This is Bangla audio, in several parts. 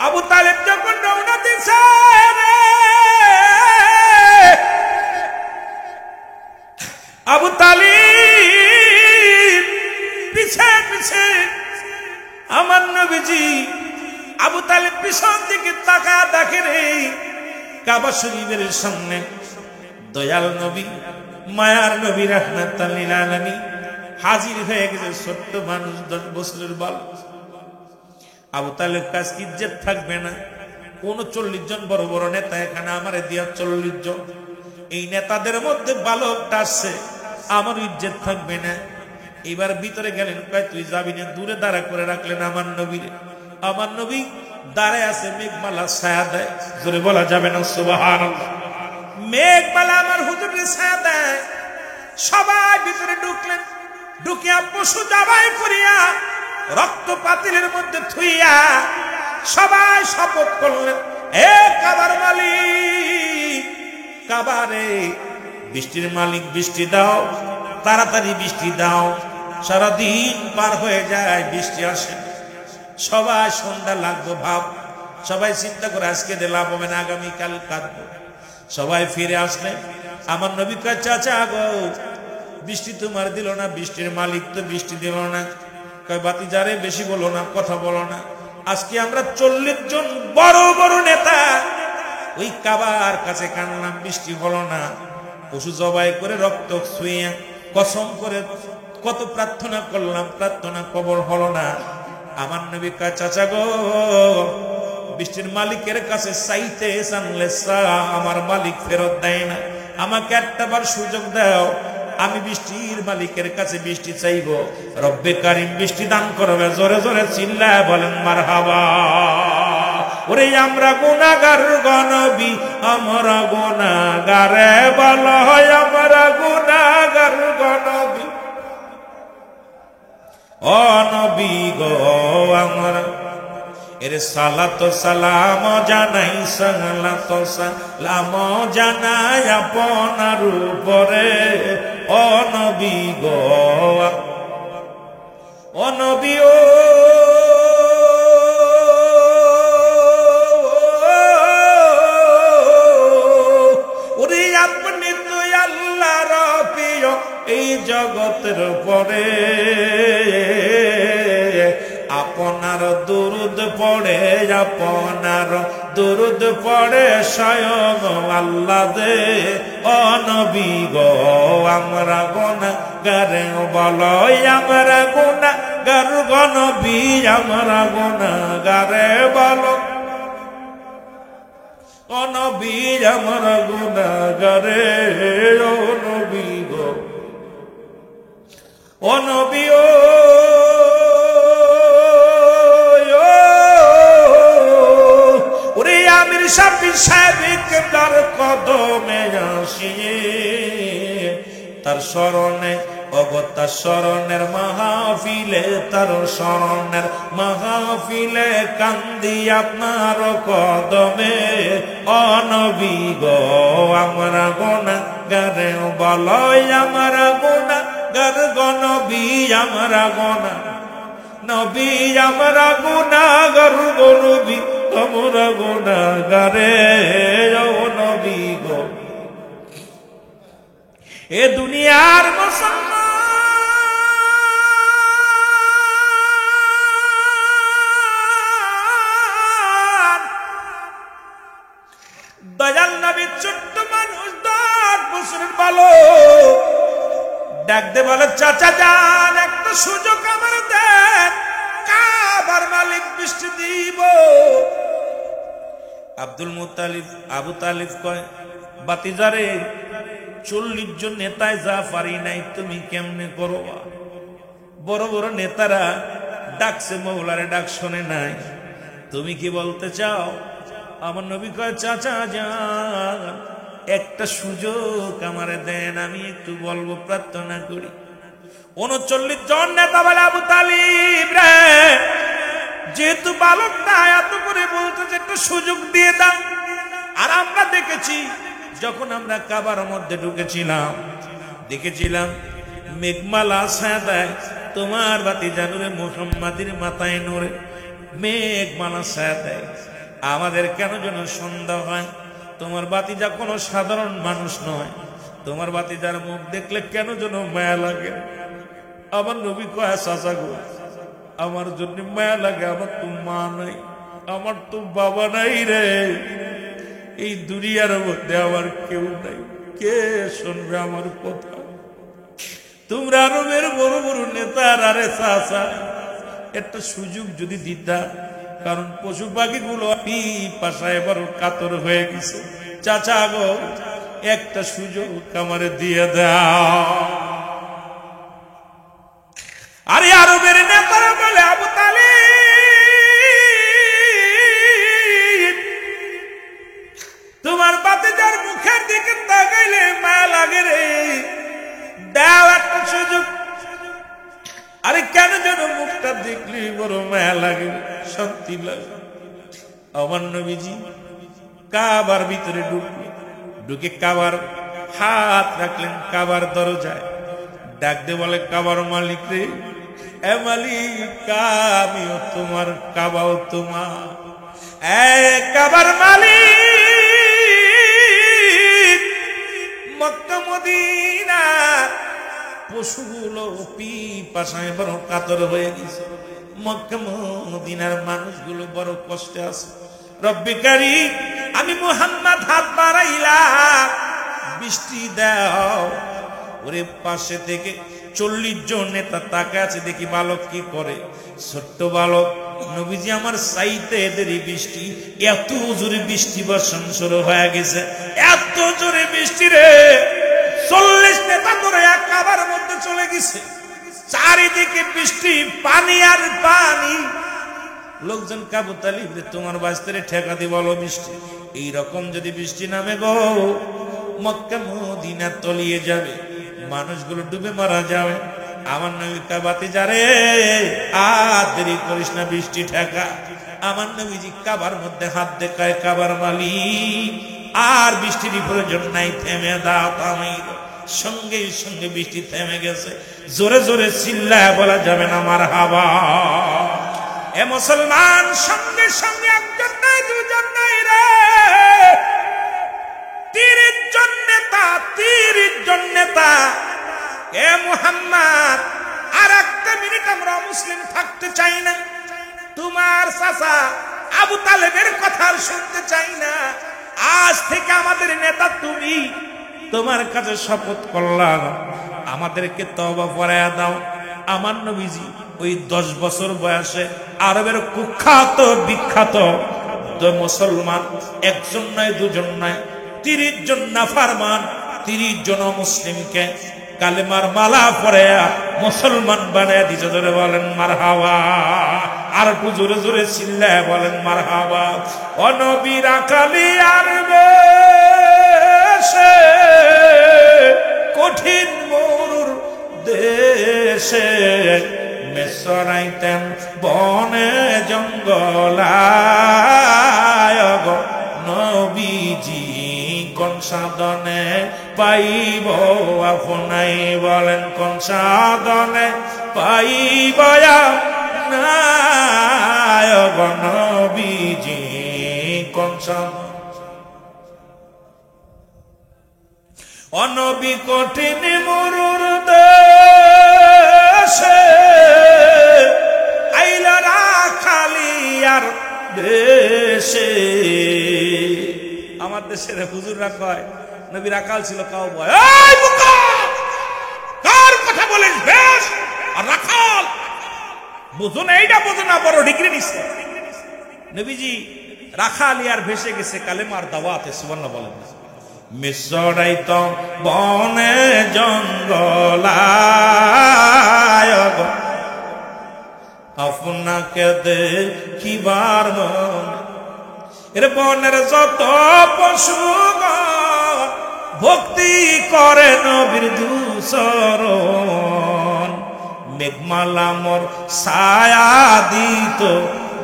আবু তালেব যখন রওনা দিছে, আবু তালিব পিছে পিছে, আমার নবীজি আবু তালেব পিছন দিকে তাকা দেখে রে, কাবা শরীফের সামনে দয়াল নবী, মায়ার নবী রাহমাতাল লিল আলামিন হাজির হয়ে গেছে। ছোট্ট মানুষ, 10 বছরের বালক। আবু তালেব কাছে ইজ্জত থাকবে না। 39 জন বড় বড় নেতা, এখানে আমারে দিয়া 40 জন। এই নেতাদের মধ্যে বালকটা আসছে, আমার ইজ্জত থাকবে না। এবার ভিতরে গেলেন, কয় তুই যাবি না। দূরে দাঁড়া করে রাখলেন আমার নবীরে। আমার নবী দাঁড়ায় আছে, মেঘমালা ছায়া দেয়। জোরে বলা যাবে না সুবহানাল্লাহ। মেঘমালা আমার হুজুরের ছায়া দেয়। সবাই ভিতরে ঢুকলেন। ঢুকিয়া পশু জবাই করিয়া রক্ত পাতিলের মধ্যে থুইয়া সবাই শপথ করলেন, এ কাবার মালিক, কাবারে বৃষ্টির মালিক, বৃষ্টি দাও, তাড়াতাড়ি বৃষ্টি দাও। সারাদিন পার হয়ে যায়, বৃষ্টি আসে। সবাই সন্ধ্যা লাগবে ভাব। সবাই চিন্তা করে আজকে দিয়ে লাভ হবে না, আগামীকাল কাঁদবো। সবাই ফিরে আসলেন। আমার নবী কয়, চাচা গো, বৃষ্টি তোমার দিল না, বৃষ্টির মালিক তো বৃষ্টি দিল না। কয় বাতিজারে বেশি বলো না, কথা বলো না। আজকে আমরা 40 জন বড় বড় নেতা ওই কাবার কাছে কানলাম, বৃষ্টি হলো না। পশু জবাই করে রক্ত ছুঁয়ে কসম করে কত প্রার্থনা করলাম, প্রার্থনা কবর হলো না। আমার নবী কয়, চাচা গো, বৃষ্টির মালিকের কাছে চাইতে জানলে আমার মালিক ফেরত দেয় না। আমাকে একটাবার সুযোগ দাও, আমি বৃষ্টির মালিকের কাছে বৃষ্টি চাইব। রব্বে কারিম বৃষ্টি দান করবে। জোরে জোরে চিল্লায় বলেন মারহাবা। ওরে আমরা গুনাহগার গো নবী, আমরা গুনাহগারে বলো, আমরা গুনাহগার গো নবী, ও নবী গো আমরা। এর সালাত সালাম জানাই, সালাত সালাম জানাই আপনার উপরে, ও নবী গো, ও নবী ও। ওরে আপনি তো আল্লাহর প্রিয় এই জগতের পরে, আপনার দুরুদ পড়ে, আপনার দুরুদ পড়ে স্বয়ং আল্লাহ দে, ও নবী গো আমরা গুনাহগার বলো, আমরা গুনাহগার গো নবী, আমরা গুনাহগার বলো, ও নবী আমরা গুনাহগার, ও নবী গো, ও নবী ও। আমির শাফি সাহেব তার কদমে আসিয়ে, তার স্মরণে অগত্যা স্মরণের মাহফিলে, তার স্মরণের মাহফিলে কান্দি আপনার কদমে, ও নবী গো আমরা গুনাহগার বলো, আমরা গুনাহগার গো নবী, আমরা নবী, আমরা গুনাহগার গো নবী, আমরা গুনাহগারে, ও নবী গো। এ দুনিয়ার মুসলমান, দয়াল নবী ছোট্ট মানুষ, 10 বছরের বালক, ডাক দে বলে, চাচা যান একটা সুযোগ আমার দেন, কাবার মালিক বৃষ্টি দিব। আব্দুল মুত্তালিব, আবু তালিব কয়, বাতিজারে 40 জন নেতায় যা পারি নাই, তুমি কেমনে করবা? বড় বড় নেতারা ডাকছে, মৌলারে ডাক শোনে নাই, তুমি কি বলতে চাও? আমার নবী কয়, চাচা যান একটা সুযোগ আমারে দেন, আমি একটু বলবো, প্রার্থনা করি। 39 জন নেতা বলে, আবু তালিব রে, যেহেতু বালকটা এত করে বলতেছে, একটা সুযোগ দিয়ে দাও। আর আমরা দেখেছি, যখন আমরা কাবার মধ্যে ঢুকেছিলাম, দেখেছিলাম মেঘমালা ছায়া দেয়, তোমার বাতি জানুরে মুহাম্মাদের মাথায় নূরে মেঘমালা ছায়া দেয়। আমাদের কেন যেন সন্দেহ হয় তোমার বাতিজা কোনো সাধারণ মানুষ নয়, তোমার বাতিজার মুখ দেখলে কেন যেন মায়া লাগে। আমার নবী কয় চাচা গো, আমার জন্য মায়া লাগে, আমার তো মা নাই, আমার তো বাবা নাই রে, এই দুনিয়ার মধ্যে আমার কেউ নাই, কে শুনবে আমার কথা? তোমরা আরবের বড় বড় নেতার আরে চাচা একটা সুযোগ যদি দিতা, কারণ পশু পাখিগুলো পাশায় বড় কাতর হয়ে গেছে, চাচা গো একটা সুযোগ আমারে দিয়ে দাও। আরে আরবের নেতারা বলে আবু তালিব তোমার বাতিজার মুখের দিকে তাকাইলে মায়া লাগে রে, দাও একটা সুযোগ। আরে কেন যেন মুখটা দেখলে বড় মায়া লাগে, শান্তি লাগে। আমার নবীজি কাবার ভিতরে ঢুকে কাবার হাত রাখলেন কাবার দরজায়, ডাক দিয়ে বলে কাবার মালিক রে, এ মালিক আমিও তোমার, কাবাও তোমার। এ কাবার মালিক, মক্কা মদিনা পশুগুলো পিপাসায় বড় কাতর হয়ে গেছে, মক্কা মদিনার মানুষগুলো বড় কষ্টে আছে। রব্বে কারীম আমি মুহাম্মদ হাত বাড়াইলাম, বৃষ্টি দাও। ওরে পাশে থেকে 40 জন নেতা তাকে আছে, দেখি বালক কি করে। ছোট্ট বালক নবীজি আমার চাইতে এদেরই বৃষ্টি, এত জোরে বৃষ্টি বর্ষণ শুরু হয়ে গেছে, এত জোরে বৃষ্টি রে 40 নেতা ধরে এক কাবার মধ্যে চলে গেছে, চারিদিকে বৃষ্টি, পানি আর পানি। লোকজন আবু তালিব রে তোমার বাস্তারে ঠেকা দি বলো বৃষ্টি, এইরকম যদি বৃষ্টি নামে গো মক্কা মদিনা তলিয়ে যাবে, মানুষগুলো ডুবে মারা যাবে। আমার নবী কাবাতে যারে আর দেরি করিস না, বৃষ্টি ঠেকা। আমার নবীজি কাবার মধ্যে হাত দেখায়, কাবার মালিক আর বৃষ্টির প্রয়োজন নাই, থেমে দাও। থামাই সঙ্গে সঙ্গে বৃষ্টি থেমে গেছে। জোরে জোরে চিল্লায় বলা যাবে না মারহাবা। এ মুসলমান, সঙ্গে সঙ্গে একজন নাই দুজন নাই রে, 30 জন নেতা, 30 জন নেতা। এ মুহাম্মদ আর একটা মিনিট আমরা মুসলিম থাকতে চাই না, তোমার চাচা আবু তালেবের কথা শুনতে চাই না। আজ থেকে আমাদের নেতা তুমি, তোমার কাছে শপথ করলাম আমাদেরকে তওবা করায়া দাও। আমার নবীজি ওই 10 বছর বয়সে আরবের কুখ্যাত বিখ্যাত মুসলমান, একজন নয় দুজন নয়, 30 জন নাফরমান, 30 জন মুসলিমকে কালেমার মালা পরে মুসলমান বানায় দিতে। ধরে বলেন মারহাবা। আর একটু জোরে জোরে চিল্লায় বলেন মারহাবা। ও নবী রাখালি আরবে কঠিন মরুর দেশে মেসরাইতেন বনে জঙ্গলায় গো নবীজি কোন সাধনে পাইব আপনাই, বলেন কোন সাধনে পাইব আপনাই গো নবীজি কোন সাধনে। অনবী কঠিন মরুর দেশে আইলা রাখালি আর দেশে। আমার দেশের হুজুররা কয় নবী রাখাল ছিল, কাউ বয় এই বোকা কার কথা বলিস বেশ আর রাখাল বুঝো না, এইটা বুঝো না, বড় ডিগ্রি নিছে। নবীজি রাখালি আর ভেসে গেছে কালেমার দাওয়াতে, সুবহানাল্লাহ বলেন। মিসরাইত বনে জঙ্গলায় আপনাকে দেখিবার মনে। এর বনের যত পশু ভক্তি করে নবীর দুসরণ, মেঘমালামর ছায়া দিত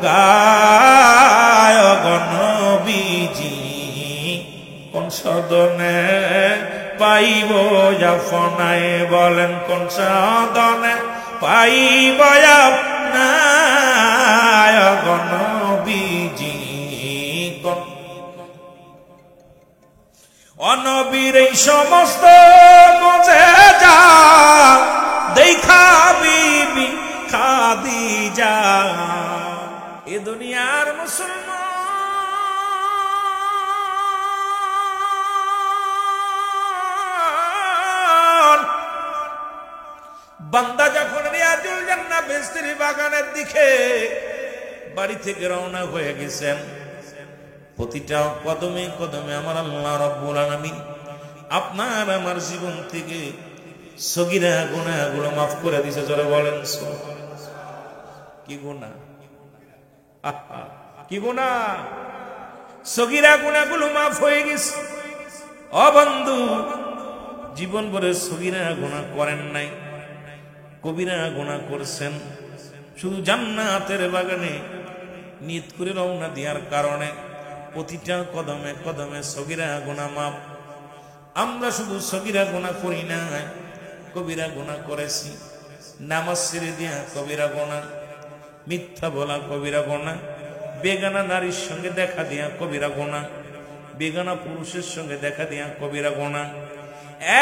গায় নবীজি কোন সদনে পাইব আপনাই, বলেন কোন সদনে পাইব আপনাই নবীজি কোন অনবীর এই সমস্ত বোঝে যা দেখা বিবি খাদিজা এ দুনিয়ার মুসলমান বান্দা যখন রিয়াজুল জান্নাহ বেহেশতের বাগানের দিকে বাড়ি থেকে রওনা হয়ে গেছেন, প্রতিটা কদমে কদমে আমার আল্লাহ রাব্বুল আলামিন আপনার আমার জীবন থেকে সগীরা গুনাহগুলো মাফ করে দিয়েছে। জোরে বলেন কি গুনাহ? কি গুনাহ? সগীরা গুনাহগুলো মাফ হয়ে গেছে। ও বন্ধু, জীবন ভরে সগীরা গুনাহ করেন নাই, কবিরা গুনাহ করছেন, শুধু জান্নাতের বাগানে নিয়ত করে রওনা দেওয়ার কারণে প্রতিটা কদমে কদমে সগীরা গুনাহ মাফ। আমরা শুধু সগীরা গুনাহ করি না, কবিরা গুনাহ করেছি। নামাজ ছেড়ে দিয়া কবিরা গুনাহ, মিথ্যা বলা কবিরা গুনাহ, বেগানা নারীর সঙ্গে দেখা দিয়া কবিরা গুনাহ, বেগানা পুরুষের সঙ্গে দেখা দিয়া কবিরা গুনাহ।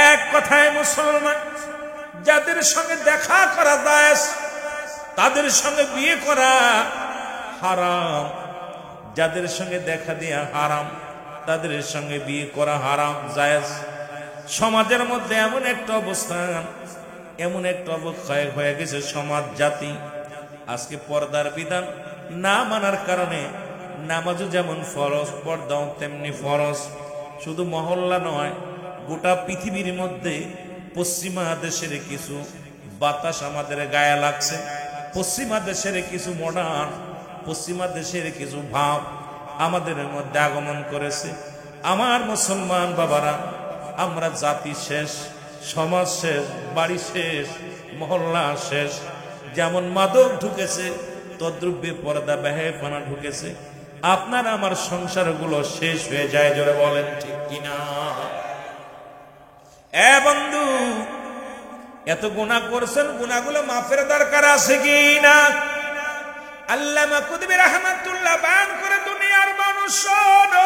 এক কথায় মুসলমান, যাদের সঙ্গে দেখা করা জায়েজ তাদের সঙ্গে বিয়ে করা হারাম, যাদের সঙ্গে দেখা দেয়া হারাম তাদের সঙ্গে বিয়ে করা হারাম জায়েজ। সমাজের মধ্যে এমন একটা অবস্থান, এমন একটা অবক্ষয় হয়ে গেছে সমাজ জাতি, আজকে পর্দার বিধান না মানার কারণে নামাজও যেমন ফরজ, পর্দাও তেমনি ফরজ। শুধু মহল্লা নয়, গোটা পৃথিবীর মধ্যে পশ্চিমা দেশের কিছু বাতাস আমাদের গায়ে লাগছে, পশ্চিমা দেশের কিছু মডার্ন, পশ্চিমা দেশের কিছু ভাব আমাদের মধ্যে আগমন করেছে। আমার মুসলমান বাবারা, আমরা জাতি শেষ, সমাজ শেষ, বাড়ি শেষ, মহল্লা শেষ। যেমন মাদক ঢুকেছে তদ্রুপে পর্দা বেহায়াপনা ঢুকেছে। আপনার আমার সংসারগুলো শেষ হয়ে যায়। জোরে বলেন ঠিক কিনা? এ বন্ধু, এত গুনাহ করছেন, গুনাহগুলো মাফের দরকার আছে কি না? আল্লামা কুতুবী রাহমাতুল্লাহ বয়ান করে, দুনিয়ার মানুষ শোনো,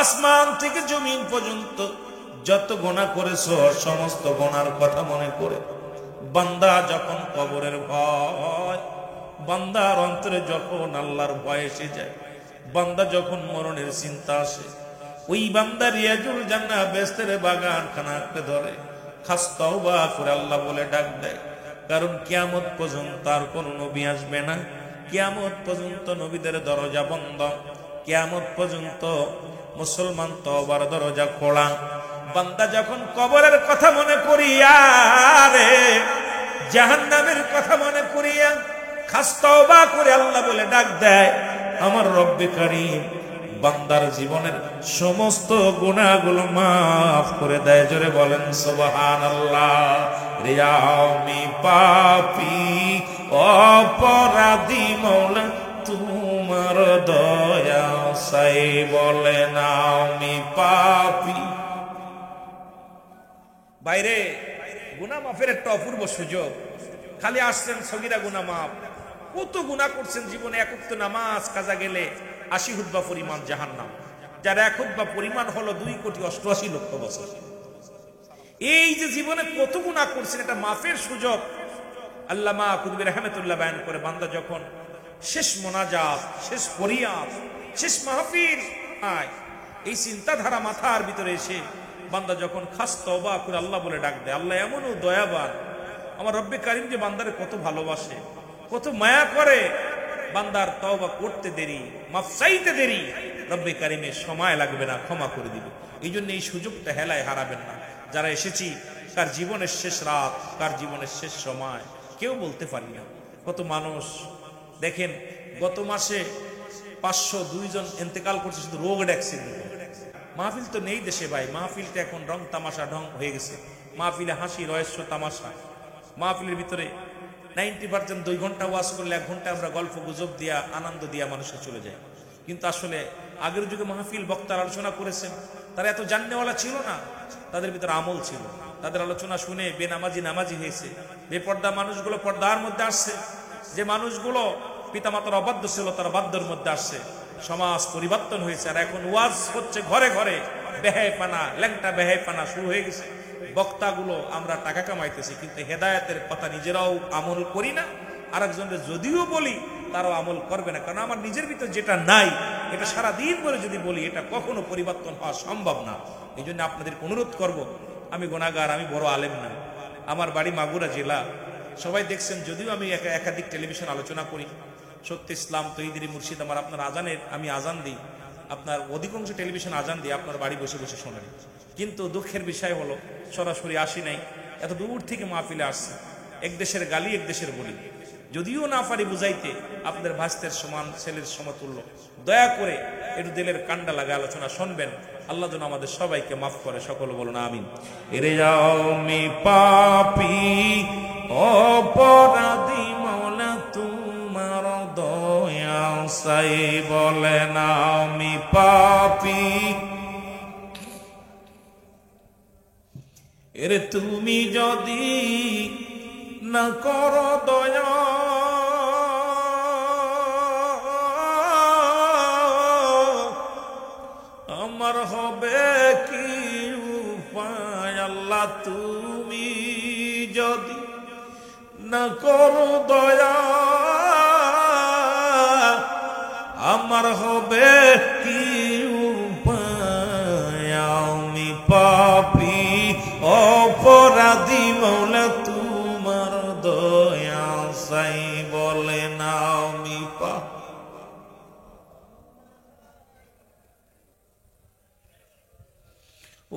আসমান থেকে জমিন পর্যন্ত যত গুনাহ করেছো সমস্ত গুনার কথা মনে করে বান্দা যখন কবরের ভয়, বান্দার অন্তরে যখন আল্লাহর ভয় এসে যায়, বান্দা যখন মরণের চিন্তা আসে, ওই বান্দা রিয়াজুল জান্নাহ বেহেশতের বাগান খানা আঁকড়ে ধরে খাস তওবা করে আল্লাহ বলে ডাক দেয়। কারণ কিয়ামত পর্যন্ত আর কোন নবী আসবে না, কিয়ামত পর্যন্ত নবীদের দরজা বন্ধ, কিয়ামত পর্যন্ত মুসলমান তওবার দরজা খোলা। বান্দা যখন কবরের কথা মনে করিয়া রে জাহান্নামের কথা মনে করিয়া খাস তওবা করে আল্লাহ বলে ডাক দেয়, আমার রব্বে কারীম বান্দার জীবনের সমস্ত গুনাহগুলো মাফ করে দেয়। জোরে বলেন সুবহানাল্লাহ। রে আমি পাপী অপরাধী মওলা, তোমার দয়া চাই। বলেন আমি পাপী। বাইরে গুনাহ মাফের একটা অপূর্ব সুযোগ। খালি আসছেন সগীরা গুনাহ মাফ, কত গুনাহ করছেন জীবনে। এক ওয়াক্ত নামাজ কাজা গেলে 80 হুতবা পরিমাণ জাহান্নাম, যার এক হুতবা পরিমাণ হলো 2,88,00,000 বছর। এই যে জীবনে কত গুনাহ করছেন, এটা মাফের সুযোগ। আল্লামা কুতুবী রাহমাতুল্লাহ বয়ান করে, বান্দা যখন শেষ মোনাজাত, শেষ ফরিয়াদ, শেষ মাহফিল, এই চিন্তাধারা মাথার ভিতরে এসে বান্দা যখন খাস তওবা করে আল্লাহ বলে ডাক দেয়, আল্লাহ এমনও দয়াবান, আমার রব্বে কারীম যে বান্দারে কত ভালোবাসে, কত মায়া করে। বান্দার তওবা করতে দেরি, মাফ চাইতে দেরি, রব্বে কারীমের সময় লাগবে না, ক্ষমা করে দিবে। এই জন্য এই সুযোগটা হেলায় হারাবেন না। যারা এসেছি, কার জীবনের শেষ রাত, কার জীবনের শেষ সময় কেউ বলতে পারি না। কত মানুষ দেখেন, গত মাসে 502 জন ইন্তেকাল করছে শুধু রোগ অ্যাক্সিডেন্ট। মাহফিল তো নেই দেশে ভাই, মাহফিলটা এখন রং তামাশা ঢং হয়ে গেছে। মাহফিলে হাসি রহস্য তামাশা, মাহফিলের ভিতরে 90% 2 ঘন্টা ওয়াজ করলে 1 ঘন্টা আমরা গল্প গুজব দিয়া আনন্দ দিয়া মানুষকে চলে যায়। কিন্তু আসলে আগের যুগে মাহফিল বক্তার আলোচনা করেছেন, তারা এত জাননেওয়ালা ছিল না, তাদের ভিতরে আমল ছিল। তাদের আলোচনা শুনে বেনামাজি নামাজি হয়েছে, বেপর্দা মানুষগুলো পর্দার মধ্যে আসছে। যে মানুষগুলো পিতামাতার অবাধ্য ছিল, তারা বাধ্যর মধ্যে আসছে, সমাজ পরিবর্তন হয়েছে। আর এখন ওয়াজ হচ্ছে ঘরে ঘরে, বেহাইপানা, ল্যাংটা বেহাইপানা শুরু হয়ে গেছে। বক্তাগুলো আমরা টাকা কামাইতেছি, কিন্তু হেদায়েতের কথা নিজেরাও আমল করি না, আরেকজনের যদিও বলি তারাও আমল করবে না। কারণ আমার নিজের ভিতর যেটা নাই, এটা সারাদিন করে যদি বলি, এটা কখনো পরিবর্তন হওয়া সম্ভব না। এই জন্য আপনাদের অনুরোধ করব, আমি গুনাহগার, আমি বড় আলেম না, আমার বাড়ি মাগুরা জেলা, সবাই দেখছেন। যদিও আমি একাধিক টেলিভিশন আলোচনা করি, সত্য ইসলাম, তৈদিরি, মুর্শিদ, আমার আপনার আজানের আমি আজান দিই, আপনার অধিকাংশ টেলিভিশন আজান দিই, আপনার বাড়ি বসে বসে শোনেন। কিন্তু দুঃখের বিষয় হলো সরাসরি আসি নাই, এত দূর থেকে মাহফিলে আসছে, এক দেশের গালি এক দেশের বলি। যদিও না পারি বুঝাইতে, আপনাদের ভাস্তের সমান, ছেলের সমতুল্য, দয়া করে একটু দিলের কান্ডা লাগা আলোচনা শুনবেন। আল্লাহ যেন আমাদের সবাইকে মাফ করে, সকল বলুন আমিন। এরে আমি পাপী অপরাধী, মাওলা তোমার দয়া চাই, বলেন আমি পাপী। এরে তুমি যদি না করো দয়া, আমার হবে কি উপায়? আল্লাহ তুমি যদি না করো দয়া, আমার হবে কি উপায়? আমি পাপী অপরাধী, মাওলা তোমার দয়া চাই, বলেন আমি পাপী।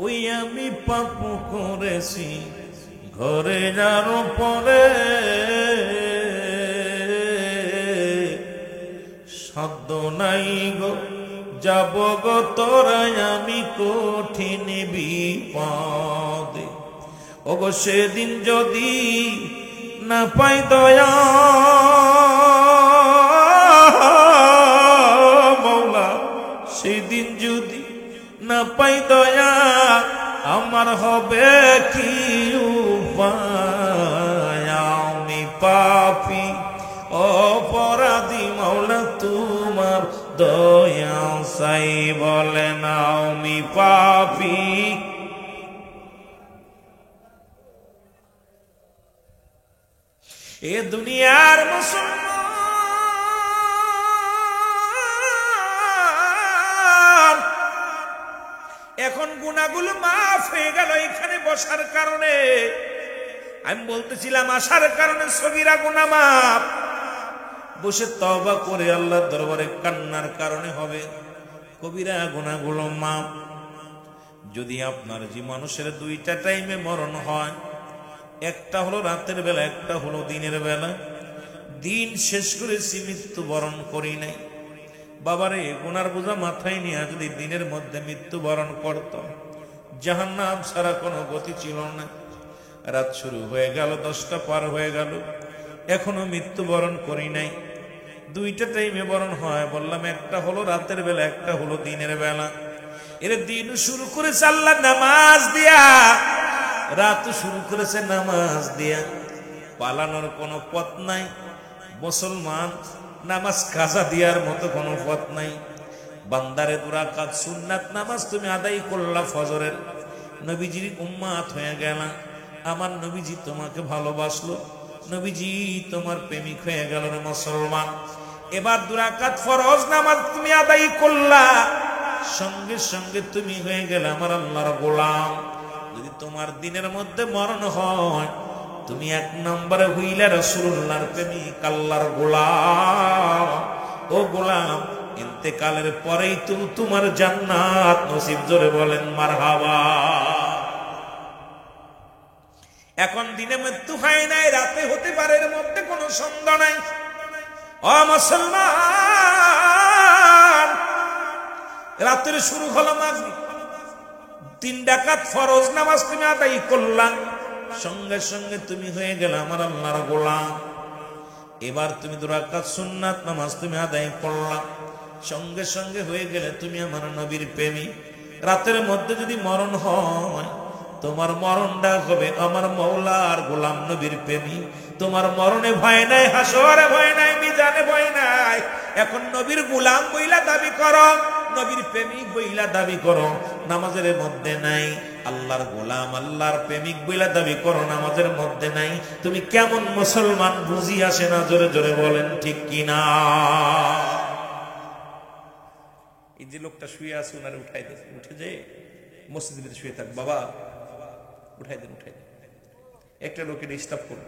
ওই আমি পাপ করেছি ঘরে যার পরে, সাধ্য নাই গো যাব গো তোরাই, আমি কঠিন বিপদে। ওগো সেদিন যদি না পাই দয়া, মাওলা সেদিন যদি না পাই দয়া, আমার হবে কি উপায়? আমি পাপী অপরাধী, মাওলা তোমার দয়া চাই, বলেন আমি পাপী। এ দুনিয়ার মুসলমান, এখন গুনাহগুলো মাফ হয়ে গেল এখানে বসার কারণে। আমি বলতেছিলাম আসার কারণে সগীরা গুনাহ মাফ, বসে তওবা করে আল্লাহর দরবারে কান্নার কারণে হবে কবিরা গুনাহগুলো মাফ। যদি আপনার যে মানুষের দুইটা টাইমে মরণ হয়, একটা হলো রাতের বেলা, একটা হলো দিনের বেলা, দিন শেষ করেছি, মৃত্যুবরণ করি নাই, বাবারে গুনার বোঝা মাথায় নিয়ে যদি দিনের মধ্যে মৃত্যুবরণ করত, জাহান্নাম ছাড়া কোনো গতি ছিল না। রাত শুরু হয়ে গেল, 10টা পার হয়ে গেল, এখনো মৃত্যুবরণ করি নাই। দুইটা টাইমে বরণ হয়, বললাম একটা হলো রাতের বেলা, একটা হলো দিনের বেলা। এর দিন শুরু করেছে আল্লাহ নামাজ দিয়া, রাত শুরু করেছে নামাজ দিয়া। পালানোর কোনো পথ নাই, মুসলমান নামাজ কাজা দেওয়ার মতো কোনো পথ নাই। বান্দারে 2 রাকাত সুন্নাত নামাজ তুমি আদায় করলা ফজরের, নবীজির উম্মাত হয়ে গেলা, আমার নবীজি তোমাকে ভালোবাসলো, নবীজি তোমার প্রেমিক হয়ে গেল রে মুসলমান। এবার 2 রাকাত ফরজ নামাজ তুমি আদায় করলা, সঙ্গে সঙ্গে তুমি হয়ে গেলে আমার আল্লাহর গোলাম। যদি তোমার দিনের মধ্যে মরণ হয়, তুমি 1 নম্বরে হইলা রাসূলুল্লাহর প্রেমিক, আল্লাহর গোলাম। ও গোলাম, ইন্তেকালের পরেই তো তোমার জান্নাত নসিব, জোরে বলেন মারহাবা। এখন দিনে মৃত্যু হয় নাই, রাতে হতে পারে, এর মধ্যে কোনো সন্দেহ নাই। ও মুসলমান, রাতের শুরু হলো মাগরিব, 3 রাকাত ফরজ নামাজ তুমি আদায় করলা, সঙ্গে সঙ্গে তুমি হয়ে গেলে আমার আল্লাহর গোলাম। এবার তুমি 2 রাকাত সুন্নাত নামাজ তুমি আদায় করলা, সঙ্গে সঙ্গে হয়ে গেলে তুমি আমার নবীর প্রেমিক। রাতের মধ্যে যদি মরণ হয়, তোমার মরণটা হবে আমার মওলার গোলাম নবীর প্রেমিক। তোমার মরণে ভয় নাই, হাসরে ভয় নাই, মিজানে ভয় নাই। এখন নবীর গোলাম বইলা দাবি করো, নবীর প্রেমিক বইলা দাবি করো, নামাজের মধ্যে নাই। আল্লাহর গোলাম আল্লাহর প্রেমিক বইলা দাবি করো, নামাজের মধ্যে নাই। তুমি কেমন মুসলমান বুঝি আসে না? জোরে জোরে বলেন ঠিক কিনা। এই যে লোকটা শুয়ে আছে ওনারে উঠাই দেন, উঠে যে মসজিদের ভিতরে শুয়ে থাক, বাবা উঠাই দেন, উঠাই দেন। একটা লোকের ডিস্টার্ব করুন,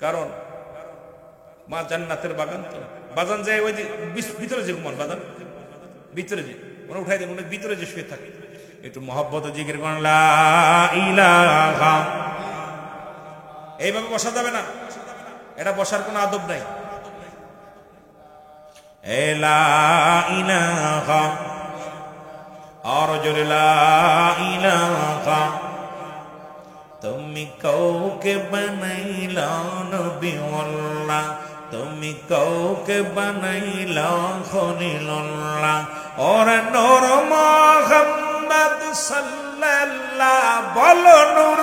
কারণ মা জান্নাতের বাগান তো বাগান যায় ওই যে ভিতরে যে ঘুমান বাগান ভিতরে যে ওরা উঠাই দেন, ওনার ভিতরে যে শুয়ে থাকে একটু মহব্বত জিকির করেন লা ইলাহা। এইভাবে বসা যাবে না, এটা বসার কোনো আদব নাই। লা ইলাহা আর জোরে লা ইলাহা। তুমি কাউকে বানাইলা নবীউল্লাহ, তুমি কাউকে বানাইলা খলিলুল্লাহ। ওর নূর মুহাম্মদ সাল্লাল্লাহ, বলো নূর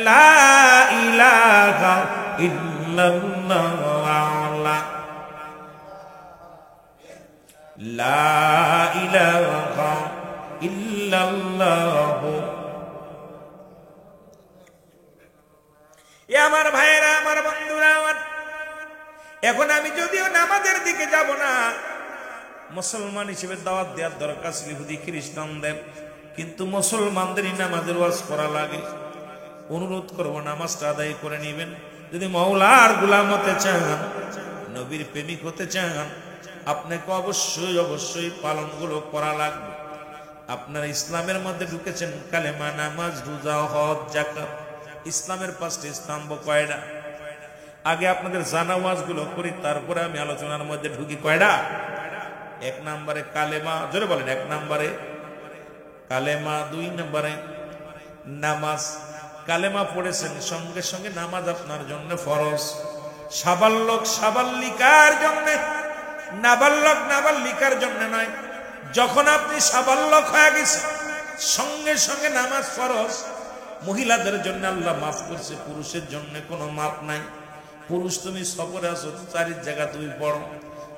লা ইলাহা ইল্লাল্লাহ, লা ইলাহা ইল্লাল্লাহ। আমার ভাইয়েরা, আমার বন্ধুরা, এখন আমি যদিও নামাজের দিকে যাব না, মুসলমান হিসেবে দাওয়াত দেওয়ার দরকার ছিল ইহুদি খ্রিস্টানদের, কিন্তু মুসলমানদেরই নামাজের ওয়াজ করা লাগে। অনুরোধ করব নামাজটা আদায় করে নেবেন। যদি মওলার গোলাম হতে চান, নবীর প্রেমিক হতে চান, আপনাকে অবশ্যই অবশ্যই পালনগুলো করা লাগবে। আপনারা ইসলামের মধ্যে ঢুকেছেন কালেমা, নামাজ, রোজা, হজ, যাকাত। ইসলামের 5টি স্তম্ভ কয়টা? আগে আপনাদের জানা ওয়াজগুলো করি, তারপরে আমি আলোচনার মধ্যে ঢুকি। কয়টা? 1 নম্বরে কালেমা, জোরে বলেন। 1 নম্বরে কালেমা, 2 নম্বরে নামাজ। কালেমা পড়েছেন, সঙ্গে সঙ্গে নামাজ আপনার জন্য ফরজ। সাবাল্যক সাবাল্লিকার জন্য, নাবাল্যক নাবাল্লিকার জন্য নয়। যখন আপনি সাবাল্যক হয়ে গেছেন, সঙ্গে সঙ্গে নামাজ ফরজ। মহিলাদের জন্য আল্লাহ মাফ করছে, পুরুষের জন্য কোনো মাফ নাই। পুরুষ তুমি সফরে আছো, 4 জায়গা তুমি পড়ো,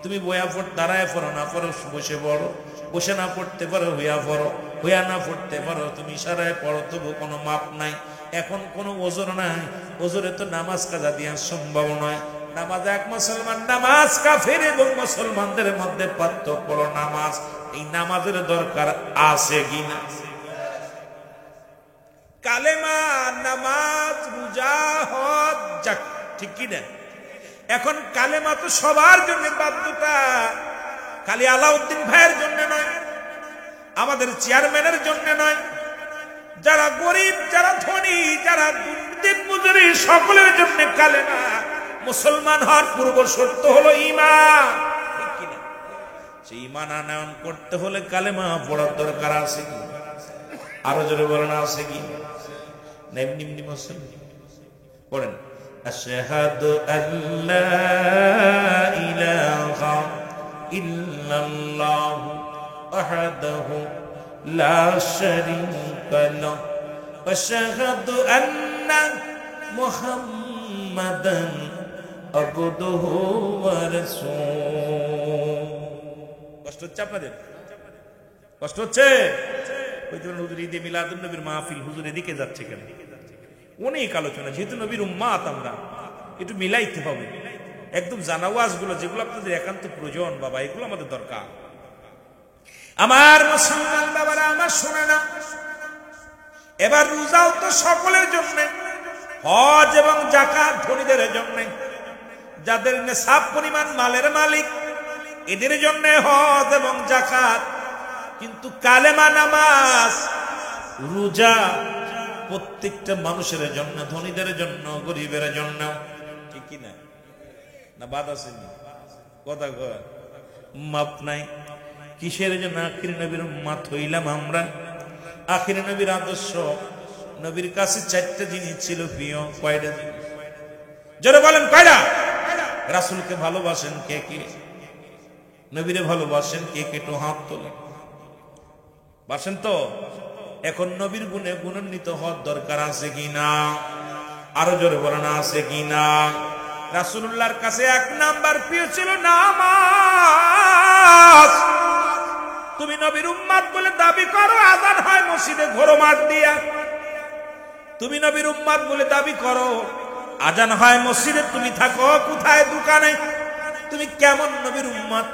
তুমি বয়া পড় দাঁড়ায় পড়ো, না পড়ো বসে পড়ো, বসে না পড়তে পারো হইয়া পড়ো, হইয়া না পড়তে পারো তুমি ইশারায় পড়ো, তবু কোনো মাপ নাই। এখন কোনো ওজর নাই, ওজরে তো নামাজ কাজা দেওয়া সম্ভব নয়। নামাজ এক মুসলমান নামাজ, কাফের এবং মুসলমানদের মধ্যে পার্থক্য হলো নামাজ। এই নামাজের দরকার আছে কিনা? কালেমা, নামাজ, রোজা, হজ, যাকাত, ঠিক কিনা? এখন কালেমা তো সবার জন্য বাধ্যতা, খালি আলাউদ্দিন ভাইয়ের জন্য নয়, আমাদের চেয়ারম্যানের জন্য নয়, যারা গরিব, যারা ধনী, যারা দিন মজুরি, সকলের জন্য কালেমা। মুসলমান হওয়ার পূর্ব শর্ত হলো ঈমান, ঠিক কিনা? সেই ঈমান আনয়ন করতে হলে কালেমা পড়ার দরকার আছে কি? আরো জোরে বলেন আছে কি? এমনি এমনি মুসলমান পড়েন, আশহাদু আল্লা ইলাহা ইল্লাল্লাহু ওয়াহদাহু লা শারীকা লাহু ওয়া আশহাদু আন্না মুহাম্মাদান আবদুহু ওয়া রাসূলুহু। কষ্ট হচ্ছে আপনাদের? কষ্ট হচ্ছে? ওই জন্য হুজুর ঈদে মিলাদুন নবীর মাহফিল, হুজুর এদিকে যাচ্ছে কেন? অনেক আলোচনা, যেহেতু নবীর উম্মাত আমরা, একটু মিলাইতে হবে। একদম জানা ওয়াজগুলো যেগুলো আপনাদের একান্ত প্রয়োজন, বাবা এগুলো আমাদের দরকার। আমার মুসলমান বাবারা, আমার শোনে না, এবার রোজাও তো সকলের জন্য, হজ এবং যাকাত ধনীদের জন্য, যাদের নেশাব পরিমাণ মালের মালিক এদের জন্য হজ এবং যাকাত। কিন্তু কালেমা, নামাজ, রোজা প্রত্যেকটা মানুষের জন্য, ধনীদের জন্য, গরিবের জন্য, ঠিক কিনা? না বাদ আছে? কথা কয় মাপ নাই। কিসের জন্য? আখির নবীর উম্মত হইলাম আমরা। আখির নবীর আদর্শ, নবীর কাছে 4টা জিনিস ছিল প্রিয়। কয়টা জিনিস? জোরে বলেন কয়টা? রাসূলকে ভালোবাসেন কে কে? নবীরে ভালোবাসেন কে কে? একটু হাত তোলেন। বাসেন তো? এখন নবীর গুণে গুণান্বিত হওয়ার দরকার আছে কিনা? আরো জোরে বলেন আছে কিনা? রাসূলুল্লাহর কাছে এক নাম্বার প্রিয় ছিল নামাজ। তুমি নবীর উম্মত বলে দাবি করো, আযান হয় মসজিদে ঘোরো মাঠ দিয়া। তুমি নবীর উম্মত বলে দাবি করো, আযান হয় মসজিদে, তুমি থাকো কোথায়? দোকানে। তুমি কেমন নবীর উম্মত?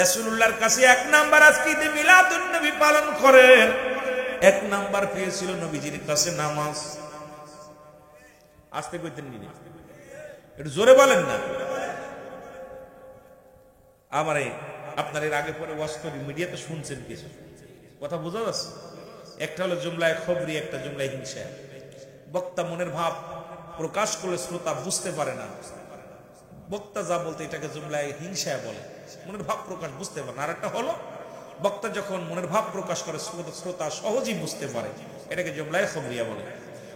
রাসূলুল্লাহর কাছে এক নাম্বার আজকে ঈদে মিলাদুন নবী পালন করেন, এক নাম্বার পেয়েছিল নবীজির কাছে নামাজ। আসতে কইতেন নি, একটু জোরে বলেন না। আমারে আপনার এর আগে পরে ওয়াজ করি, মিডিয়াতে শুনছেন কিছু কথা বোঝা যাচ্ছে। একটা হলো জুমলায় খবরি, একটা জুমলায় হিংসা। বক্তা মনের ভাব প্রকাশ করলে শ্রোতা বুঝতে পারে না। বক্তা যা বলতে এটাকে জুমলায় হিংসা বলে, মনের ভাব প্রকাশ বুঝতে পারে না। আর একটা হলো বক্তা যখন মনের ভাব প্রকাশ করে শ্রোতা সহজেই বুঝতে পারে, এটাকে জুমলায় খবরিয়া বলে।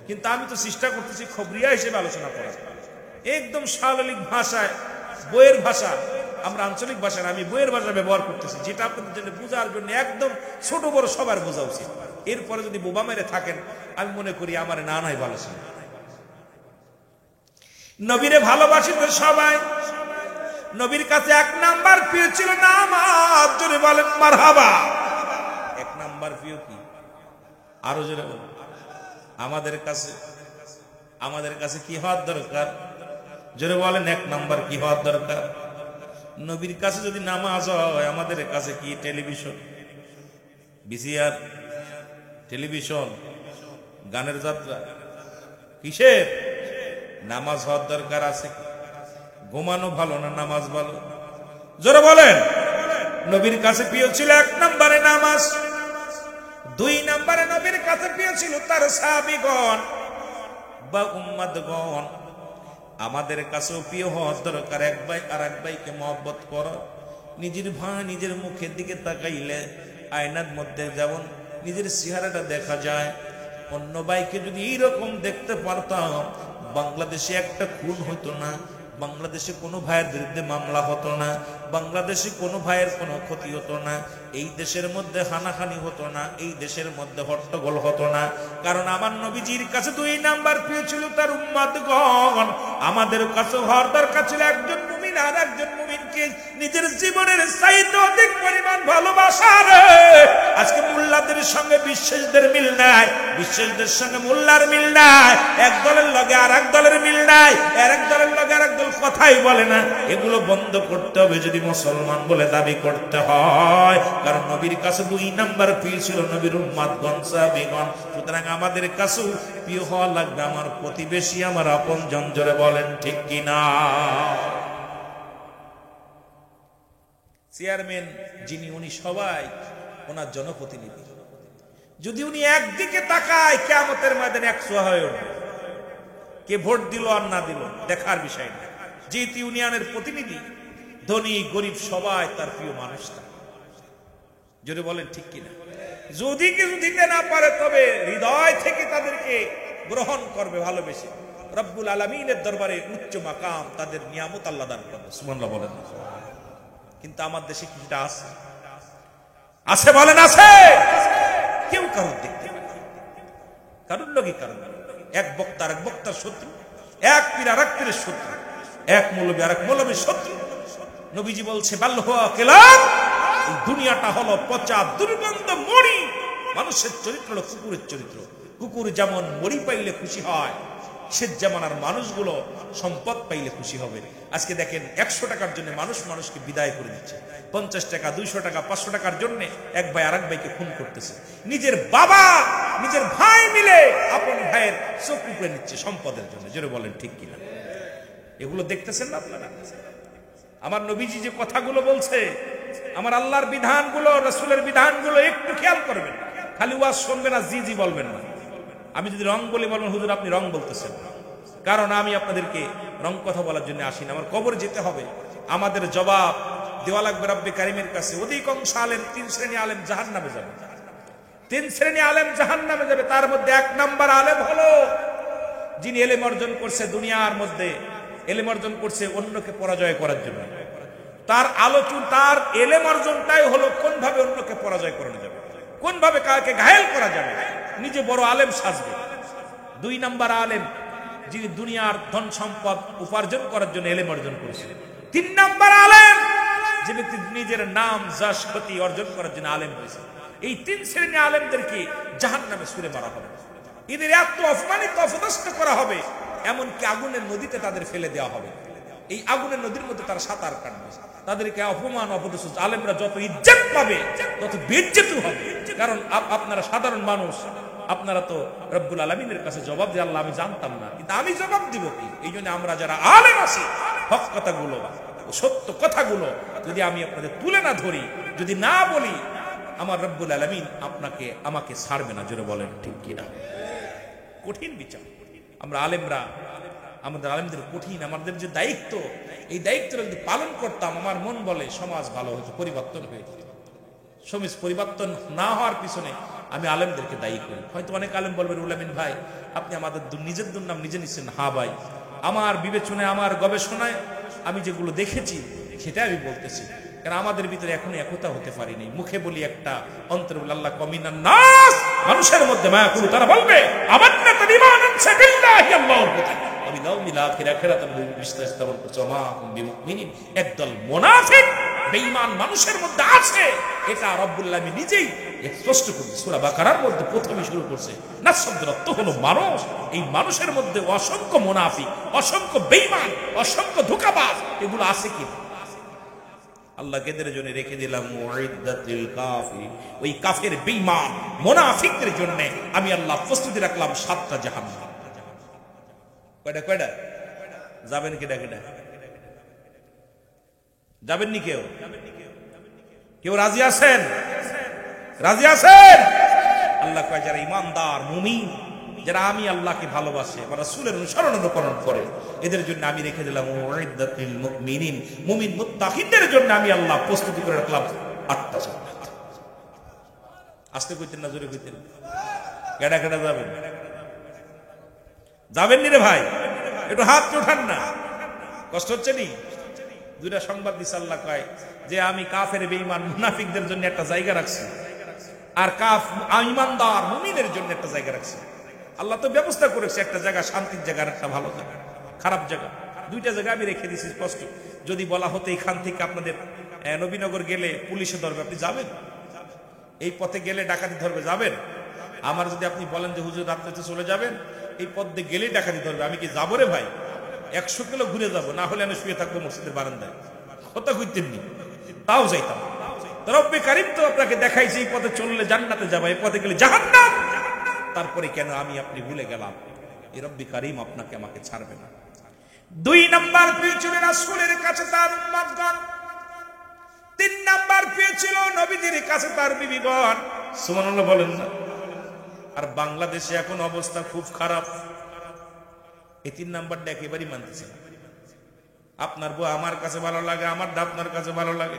কিন্তু আমি তো চেষ্টা করতেছি খবরিয়া হিসেবে আলোচনা করার, একদম স্বাভাবিক ভাষায়, বইয়ের ভাষা। আমরা আঞ্চলিক ভাষা না, আমি বইয়ের ভাষা ব্যবহার করতেছি, যেটা আপনাদের জন্য বোঝার জন্য একদম ছোট বড় সবার বোঝা উচিত। এরপরে যদি বোবা মেরে থাকেন, আমি মনে করি আমার না নাই ভালো ছিল। নবীরে ভালোবাসিত সবাই, নবীর কাছে এক নাম্বার প্রিয় ছিল নামাজ। জোরে বলেন মারহাবা। এক নাম্বার প্রিয় কি? আরো জোরে বলেন। আমাদের কাছে কি হওয়ার দরকার? জোরে বলেন এক নাম্বার কি হওয়ার দরকার? নবীর কাছে যদি নামাজ হয়, আমাদের কাছে কি? টেলিভিশন, ভিসিআর, টেলিভিশন, গানের যাত্রা, কিসের? নামাজ হওয়ার দরকার আছে। ঘুমানো ভালো না নামাজ ভালো? জোরে বলেন। নবীর কাছে প্রিয় ছিল এক নম্বরে নামাজ। দুই নম্বরে নবীর কাছে প্রিয় ছিল তার সাহাবীগণ বা উম্মতগণ। আমাদের কাছেও প্রিয় হওয়ার দরকার। এক ভাই আর এক ভাইকে মহব্বত করো। নিজের ভাই নিজের মুখের দিকে তাকাইলে আয়নার মধ্যে যেমন নিজের চেহারাটা দেখা যায়, অন্য ভাইকে যদি এইরকম দেখতে পারতাম, বাংলাদেশে একটা খুন হতো না, বাংলাদেশে কোনো ভাইয়ের বিরুদ্ধে মামলা হতো না, বাংলাদেশে কোনো ভাইয়ের কোনো ক্ষতি হতো না, এই দেশের মধ্যে হানাহানি হতো না, এই দেশের মধ্যে হট্টগোল হতো না। কারণ আমার নবীজির কাছে দুই নাম্বার প্রিয় ছিল তার উম্মতগণ। আমাদের কাছে হওয়ার দরকার ছিল একজন মুমিন আর একজন মুমিনকে নিজের জীবনের চাইতে অধিক পরিমাণ ভালোবাসা। আজকে মোল্লাদের সঙ্গে বিশ্বাসদের মিল নাই, বিশ্বাসদের সঙ্গে মোল্লার মিল নাই, এক দলের লগে আর এক দলের মিল নাই, আর এক দলের লগে আর এক দল কথাই বলে না। এগুলো বন্ধ করতে হবে যদি মুসলমান বলে দাবি করতে হয়। কারণ নবীর কাছে দুই নাম্বার প্রিয় ছিল নবীর উম্মতগণ, সাহাবীগণ। সুতরাং আমাদের কাছেও প্রিয় হওয়া লাগবে আমার প্রতিবেশী, আমার আপনজন। জোরে বলেন ঠিক কিনা? চেয়ারম্যান যিনি, উনি সবাই ওনার জনপ্রতিনিধি। যদি উনি একদিকে তাকায়, কিয়ামতের ময়দানে 100 হয়ে উঠবে। কে ভোট দিল আর না দিল দেখার বিষয় না। যেহেতু ইউনিয়নের প্রতিনিধি, ধনী গরিব সবাই তার প্রিয় মানুষ। জোরে বলেন ঠিক কিনা? যদি কিছু দিতে না পারে, তবে হৃদয় থেকে তাদেরকে গ্রহণ করবে ভালোবেসে। রব্বুল আলামিনের দরবারে উচ্চ মাকাম, তাদের নিয়ামত আল্লাহ দান করবে। সুবহানাল্লাহ বলেন। কিন্তু আমার দেশে কিছুটা আছে, আছে বলেন আছে। কেউ কারোর দেখতে, কারোর লোকই কারণ। এক বক্তার এক বক্তার শত্রু, এক পীর আর এক পীরের শত্রু, এক মৌলবী আর এক মৌলবীর শত্রু। নবীজি বলছে বাল হুয়া কেলাম, এই দুনিয়াটা হলো পচা দুর্গন্ধ মরি। মানুষের চরিত্র হলো কুকুরের চরিত্র। কুকুর যেমন মরি পাইলে খুশি হয়, সে যেমন আর মানুষগুলো সম্পদ পাইলে খুশি হবে। আজকে দেখেন 100 টাকার জন্য মানুষ মানুষকে বিদায় করে দিচ্ছে। 50 টাকা, 200 টাকা, 500 টাকার জন্য এক ভাই আর এক ভাইকে খুন করতেছে। নিজের বাবা নিজের ভাই মিলে আপন ভাইয়ের চোখ উপড়ে নিচ্ছে সম্পদের জন্য। জোরে বলেন ঠিক কিনা? এগুলো দেখতেছেন না আপনারা? আমার নবীজি যে কথাগুলো বলছে, আমার আল্লাহর বিধানগুলো, রাসূলের বিধানগুলো একটু খেয়াল করবেন। খালি ওয়াজ শুনবেন আর জি জি বলবেন না। আমি যদি রং বলি, বলবেন হুজুর আপনি রং বলতেছেন। কারণ আমি আপনাদেরকে রং কথা বলার জন্য আসি না। আমার কবর যেতে হবে, আমাদের জবাব দেওয়া লাগবে রব্বে কারিমের কাছে। অধিকাংশ আলেম, 3 শ্রেণী আলেম জাহান্নামে যাবে। 3 শ্রেণী আলেম জাহান্নামে যাবে। তার মধ্যে 1 নাম্বার আলেম হলো যিনি এলেম অর্জন করছে দুনিয়ার মধ্যে, এলেম অর্জন করছে অন্যকে পরাজয় করার জন্য। তার আলোচনা, তার এলেম অর্জনটাই হলো কোন ভাবে অন্যকে পরাজয় করানো যাবে। কোন ভাবে কাকে ঘায়েল করা যাবে, নিজে বড় আলেম সাজবে। 2 নাম্বার আলেম যিনি দুনিয়ার ধন সম্পদ উপার্জন করার জন্য এলেম অর্জন করেছে। 3 নাম্বার আলেম যে ব্যক্তি নিজের নাম যশ খ্যাতি অর্জন করার জন্য আলেম হয়েছে। এই 3 শ্রেণীর আলেমদেরকে জাহান্নামে ছুঁড়ে মারা হবে। এদের এত অপমানিত অপদস্থ করা হবে, এমনকি আগুনের নদীতে তাদের ফেলে দেওয়া হবে। এই আগুনের নদীর মধ্যে তারা সাঁতার কাটবে। তাদেরকে অপমান অপদস্থ, আলেমরা যত ইজ্জত পাবে তত বেইজ্জত হবে। কারণ আপনারা সাধারণ মানুষ, আপনারা তো রব্বুল আলামিনের কাছে জবাব দিয়ে, আল্লাহ আমি জানতাম না, কিন্তু আমি জবাব দিব কি? এই জন্য আমরা যারা আলেম আছি, হক কথাগুলো সত্য কথাগুলো যদি আমি আপনাদের তুলে না ধরি, যদি না বলি, আমার রব্বুল আলামিন আমাকে ছাড়বে না। জোরে বলেন ঠিক কিনা? কঠিন বিচার। আমরা আলেমরা, আমাদের আলেমদের কঠিন, আমাদের যে দায়িত্ব, এই দায়িত্বটা যদি পালন করতাম, আমার মন বলে সমাজ ভালো হতো, পরিবর্তন হয়ে যেত। সমাজ পরিবর্তন না হওয়ার পিছনে আমি আলেমদেরকে দায়ী করি। হয়তো অনেক আলেম বলবেন, উলামিন ভাই আপনি আমাদের নিজের দুর্নাম নিজে নিচ্ছেন। হ্যাঁ ভাই, আমার বিবেচনায়, আমার গবেষণায় আমি যেগুলো দেখেছি সেটা আমি বলতেছি। কারণ আমাদের ভিতরে এখনো একতা হতে পারিনি। মুখে বলি একটা, অন্তরে বলি আল্লাহ কমিনান নাস, মানুষের মধ্যে মায়া করু, তারা বলবে আমান্না তাবিমানান সাবিল্লাহি আল্লাহর পথে অবিলাউমিল আখিরা আখিরাতান বিস্তারিতম জমা বিমুমিনিন। একদল মুনাফিক বেঈমান মানুষের মধ্যে আছে, এটা রব্বুল আলামিন নিজেই স্পষ্ট করে সূরা বাকারার মধ্যে প্রথমে শুরু করছে। নাস শব্দের অর্থ হলো মানুষ। এই মানুষের মধ্যে অসংখ্য মুনাফিক, অসংখ্য বেঈমান, অসংখ্য ধোঁকাবাজ, এগুলো আছে কি? আল্লাহ কেদের জন্য রেখে দিলাম মুইদ্দাতিল কাফির, ওই কাফের বেঈমান মুনাফিকদের জন্য আমি আল্লাহ প্রস্তুতি রাখলাম 7টা জাহান্নাম। কয়টা যাবেন? কেডা যাবেন নি? কেউ রাজি আছেন? রাজি আছেন? আল্লাহ কয় যারা ইমানদার মুমিন, যারা আমি আল্লাহকে ভালোবাসে, রাসূলের অনুসরণ অনুকরণ করে, এদের জন্য আমি রেখে দিলাম মুইদ্দাতিল মুমিনিন, মুমিন মুত্তাকিনদের জন্য আমি আল্লাহ প্রস্তুতি করে রাখলাম 8টা জান্নাত। আস্তে কইতেন না, জোরে কইতেন? কেডা যাবেন? যাবেন নি রে ভাই? একটু হাত উঠান না, কষ্ট হচ্ছে নি? 2টা সংবাদ দিছে আল্লাহ কয় যে আমি কাফের বেঈমান মুনাফিকদের জন্য একটা জায়গা রাখছি, আর ইমানদার মুমিনের জন্য একটা জায়গা রাখছি। আল্লাহ তো ব্যবস্থা করেছে একটা জায়গা, শান্তির জায়গা, একটা ভালো জায়গা, খারাপ জায়গা। 2টা জায়গা আমি রেখে দিয়েছি স্পষ্ট। যদি বলা হতো এখান থেকে আপনাদের নবীনগর গেলে পুলিশে ধরবে, আপনি যাবেন? এই পথে গেলে ডাকাতি ধরবে, যাবেন? আমার যদি আপনি বলেন যে হুজুর রাত্রিতে চলে যাবেন, এই পথ দিয়ে গেলেই ডাকাতি ধরবে, আমি কি যাবো রে ভাই? 100 কিলো ঘুরে যাবো, না হলে আমি শুয়ে থাকবো মসজিদের বারান্দায়, কথা কইতেননি, তাও যাইতাম। রব্বে কারীম তো আপনাকে দেখাইছে এই পথে চললে জান্নাতে যাবে, এই পথে গেলে জাহান্নাম। তারপরে কেন আমি আপনি ভুলে গেলাম? এই রব্বে কারীম আপনাকে আমাকে ছাড়বে না। 2 নাম্বার পেয়েছিল রাসূলের কাছে তার উম্মতগণ, 3 নাম্বার পেয়েছিল নবীজির কাছে তার বিবিগণ। সুবহানাল্লাহ বলেন না? আর বাংলাদেশে এখন অবস্থা খুব খারাপ। এই 3 নাম্বারটা একেবারেই মানতেছে না। আপনার বউ আমার কাছে ভালো লাগে, আমার আপনার কাছে ভালো লাগে,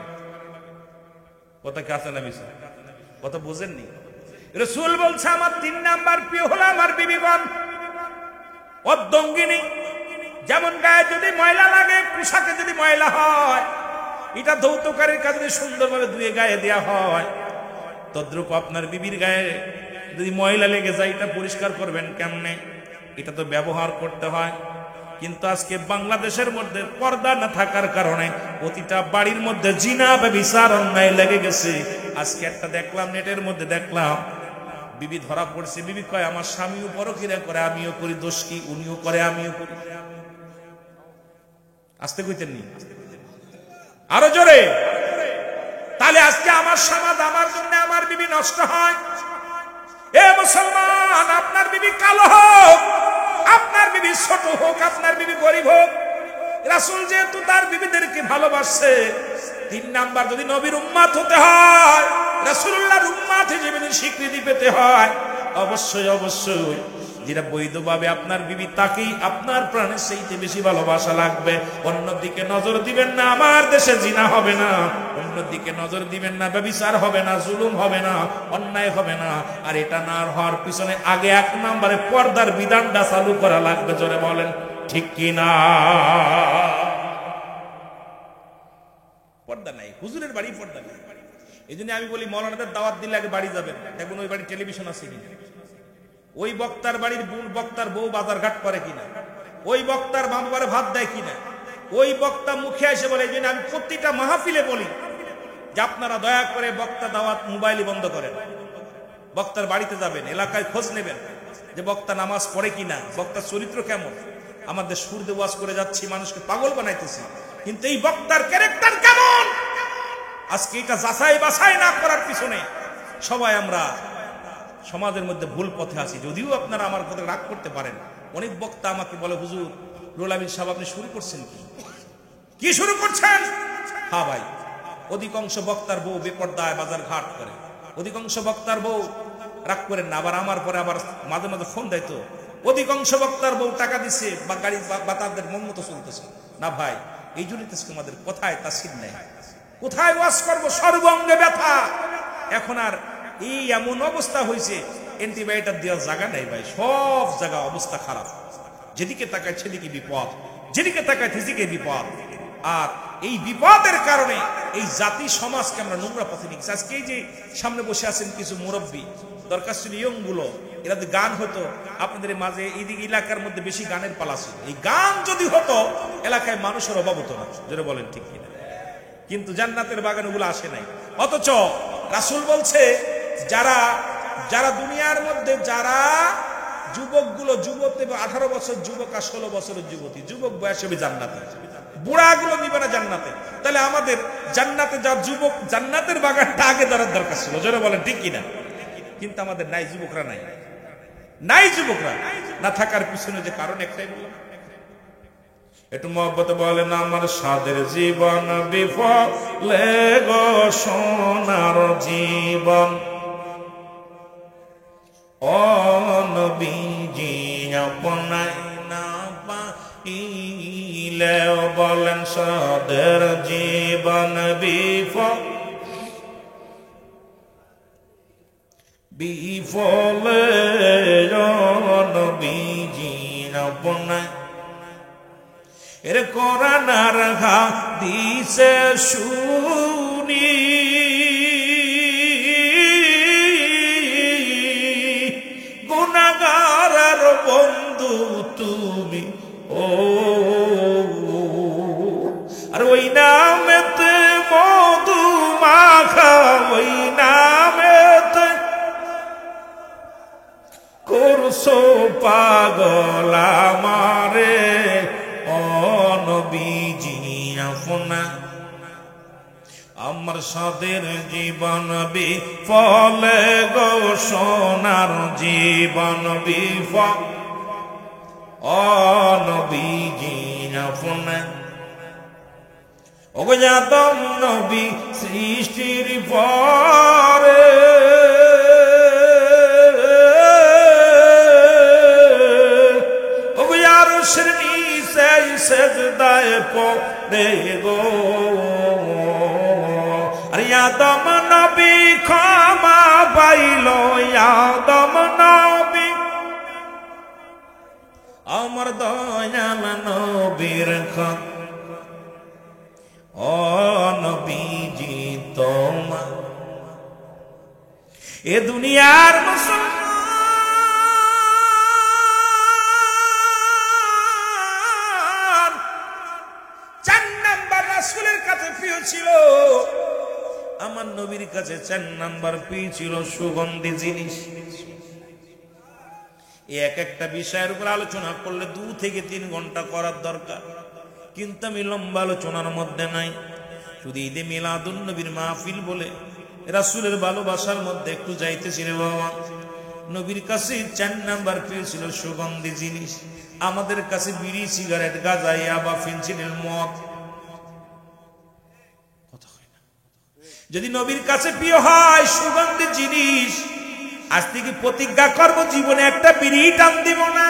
কথা কি আছে না? মিশা কথা বুঝেননি? রাসূল বলছে আমার 3 নাম্বার প্রিয় হলো আমার বিবিগণ। অর্ধঙ্গিনী, যেমন গায়ে যদি ময়লা লাগে, পোশাকে যদি ময়লা হয়, এটা ধৌতকারীর কাছে যদি সুন্দরভাবে ধুয়ে গায়ে দেওয়া হয়, তদ্রূপ আপনার বিবির গায়ে যদি ময়লা লেগে যায়, এটা পরিষ্কার করবেন কেমনে? এটা তো ব্যবহার করতে হয়। কিন্তু আজকে বাংলাদেশের মধ্যে পর্দা না থাকার কারণে প্রতিটা বাড়ির মধ্যে জিনা ব্যভিচার অন্যায় লেগে গেছে। আজকে একটা দেখলাম, নেটের মধ্যে দেখলাম, বিবি ধরা পড়ছে। বিবি কয় আমার স্বামীও পরকিয়া করে, আমিও করি, দোষ কি? উনিও করে, আমিও করি। আসতে কইতেন নি? আরো জোরে। তাহলে আজকে আমার সমাজ, আমার জন্য আমার বিবি নষ্ট হয়। এ মুসলমান, আপনার বিবি কালো হোক, আপনার বিবি ছোট হোক, আপনার বিবি গরিব হোক, রাসূল যেহেতু তার বিবিদেরকে ভালোবাসছে, 3 নাম্বার যদি নবীর উম্মত হতে হয়, রাসূলুল্লাহর উম্মত হিসেবে স্বীকৃতি পেতে হয়, অবশ্যই অবশ্যই যেটা বৈধভাবে আপনার বিবি, তাকেই আপনার প্রাণের চাইতে বেশি ভালোবাসা লাগবে। অন্যদিকে নজর দিবেন না, আমার দেশে জিনা হবে না। অন্যদিকে নজর দিবেন না, ব্যভিচার হবে না, জুলুম হবে না, অন্যায় হবে না। আর এটা না হওয়ার পিছনে আগে 1 নম্বরে পর্দার বিধানটা চালু করা লাগবে। জোরে বলেন ঠিক কিনা? পর্দা নাই, হুজুরের বাড়ি পর্দা নাই। এই জন্য আমি বলি মৌলানাদের দাওয়াত দিলে আগে বাড়ি যাবেন, দেখুন ওই বাড়ি টেলিভিশন আছে কিনা, ওই বক্তার বাড়ির বক্তার বউ বাজারঘাট করে কিনা, ওই বক্তার বাবারে ভাত দেয় কিনা, ওই বক্তা মুখে এসে বলে। এই জন্য আমি প্রতিটা মাহফিলে বলি যে আপনারা দয়া করে বক্তা দাওয়াত মোবাইলই বন্ধ করেন, বক্তার বাড়িতে যাবেন, এলাকায় খোঁজ নেবেন যে বক্তা নামাজ পড়ে কিনা, বক্তার চরিত্র কেমন। আমাদের সুর দিয়ে ওয়াজ করে যাচ্ছি, মানুষকে পাগল বানাইতেছি, কিন্তু এই বক্তার ক্যারেক্টার কেমন আজকে এটা যাচাই বাছাই না করার পিছনে সবাই আমরা সমাজের মধ্যে ভুল পথে আছি। যদিও আপনারা আমার কথা রাগ করতে পারেন, অনেক বক্তা আমাকে বলে হুজুর রুহুল আমিন সাহেব আপনি শুরু করছেন কি শুরু করছেন? হ্যাঁ ভাই, অধিকাংশ বক্তার বউ বেপরদায় বাজার ঘাট করে, অধিকাংশ বক্তার বউ রাগ করেন না, আবার আমার পরে আবার মাঝে মাঝে ফোন দেয় তো অধিকাংশ বক্তার বউ টাকা দিচ্ছে বা গাড়ি বা তাদের মন মতো চলতেছে না। ভাই এই জন্যই আমাদের কোথায় তাসির নেই, কোথায় ওয়াজ করবো, সর্বঙ্গে ব্যথা। এখন আর এই এমন অবস্থা হয়েছে অ্যান্টিবায়োটিক দেওয়ার জায়গা নেই ভাই, সব জায়গা অবস্থা খারাপ, যেদিকে তাকায় সেদিকে বিপদ, যেদিকে তাকায় সেদিকে বিপদ। আর এই বিপদের কারণে এই জাতি সমাজকে আমরা নোংরা পথে নিয়ে গেছি। আজকে এই যে সামনে বসে আছেন কিছু মুরব্বী, দরকার ছিল ইয়ং গুলো, এরা যদি গান হতো আপনাদের মাঝে, এইদিকে এলাকার মধ্যে বেশি গানের পালা ছিল, এই গান যদি হতো এলাকায় মানুষের অভাব হতো না, যেটা বলেন ঠিক কিনা। কিন্তু জান্নাতের বাগান ওগুলো আসে নাই। অথচ রাসূল বলছে যারা যারা দুনিয়ার মধ্যে যারা যুবকগুলো, যুবতী 18 বছর যুবক আর 16 বছরের যুবতী, যুবক বয়সে জান্নাতে, বুড়াগুলো নিবে না জান্নাতে। তাহলে আমাদের জান্নাতে যা যুবক, জান্নাতের বাগানটা আগে ধরার দরকার ছিল, জোরে বলেন ঠিক কিনা। কিন্তু আমাদের নাই, যুবকরা নাই, নাই যুবকরা না থাকার পিছনে যে কারণ একটাই বললাম। একটু মহব্বতে বলেন আমার সাদের জীবন বিফলে গো সোনার জীবন, ও নবীজি আপনায় না পাইলে, বলেন সাদের জীবন বিফলে নবীজি আপনায় এর কোরআনার হাদিসে শুনি, গুনাহগারের বন্ধু তুমি, ও আর ওই নামেতে মধু মাখা, ওই নামেতে করছো পাগল আমারে, নবীজি আপনা আমার সাদের জীবন বিফলে গো সোনার জীবন বিফল, ও নবীজি আপনা ও আদম নবী সৃষ্টির পরে সেজদায় পড়ে গো, আর আদম নবী ক্ষমা পাইল, আদম নবী আমার দয়াল নবীর ও নবীজি তোমার এ দুনিয়ার মুসলমান ছিল, আমার নবীর কাছে 4 নাম্বার ছিল সুগন্ধি জিনিস। এক একটা বিষয়ের উপর আলোচনা করলে 2 থেকে 3 ঘন্টা করার দরকার, কিন্তু আমি লম্বা আলোচনার মধ্যে নাই। শুধু ঈদে মিলাদুন নবীর মাহফিল বলে রাসূলের ভালোবাসার মধ্যে একটু যাইতেছি রে বাবা। নবীর কাছে 4 নাম্বার ছিল সুগন্ধি জিনিস, আমাদের কাছে বিড়ি, সিগারেট, গাঁজা, ইয়াবা, ফেনসিডিল, মদ। যদি নবীর কাছে প্রিয় হয় সুগন্ধি জিনিস, আজ থেকে প্রতিজ্ঞা করব জীবনে একটা বিড়ি টান দিব না।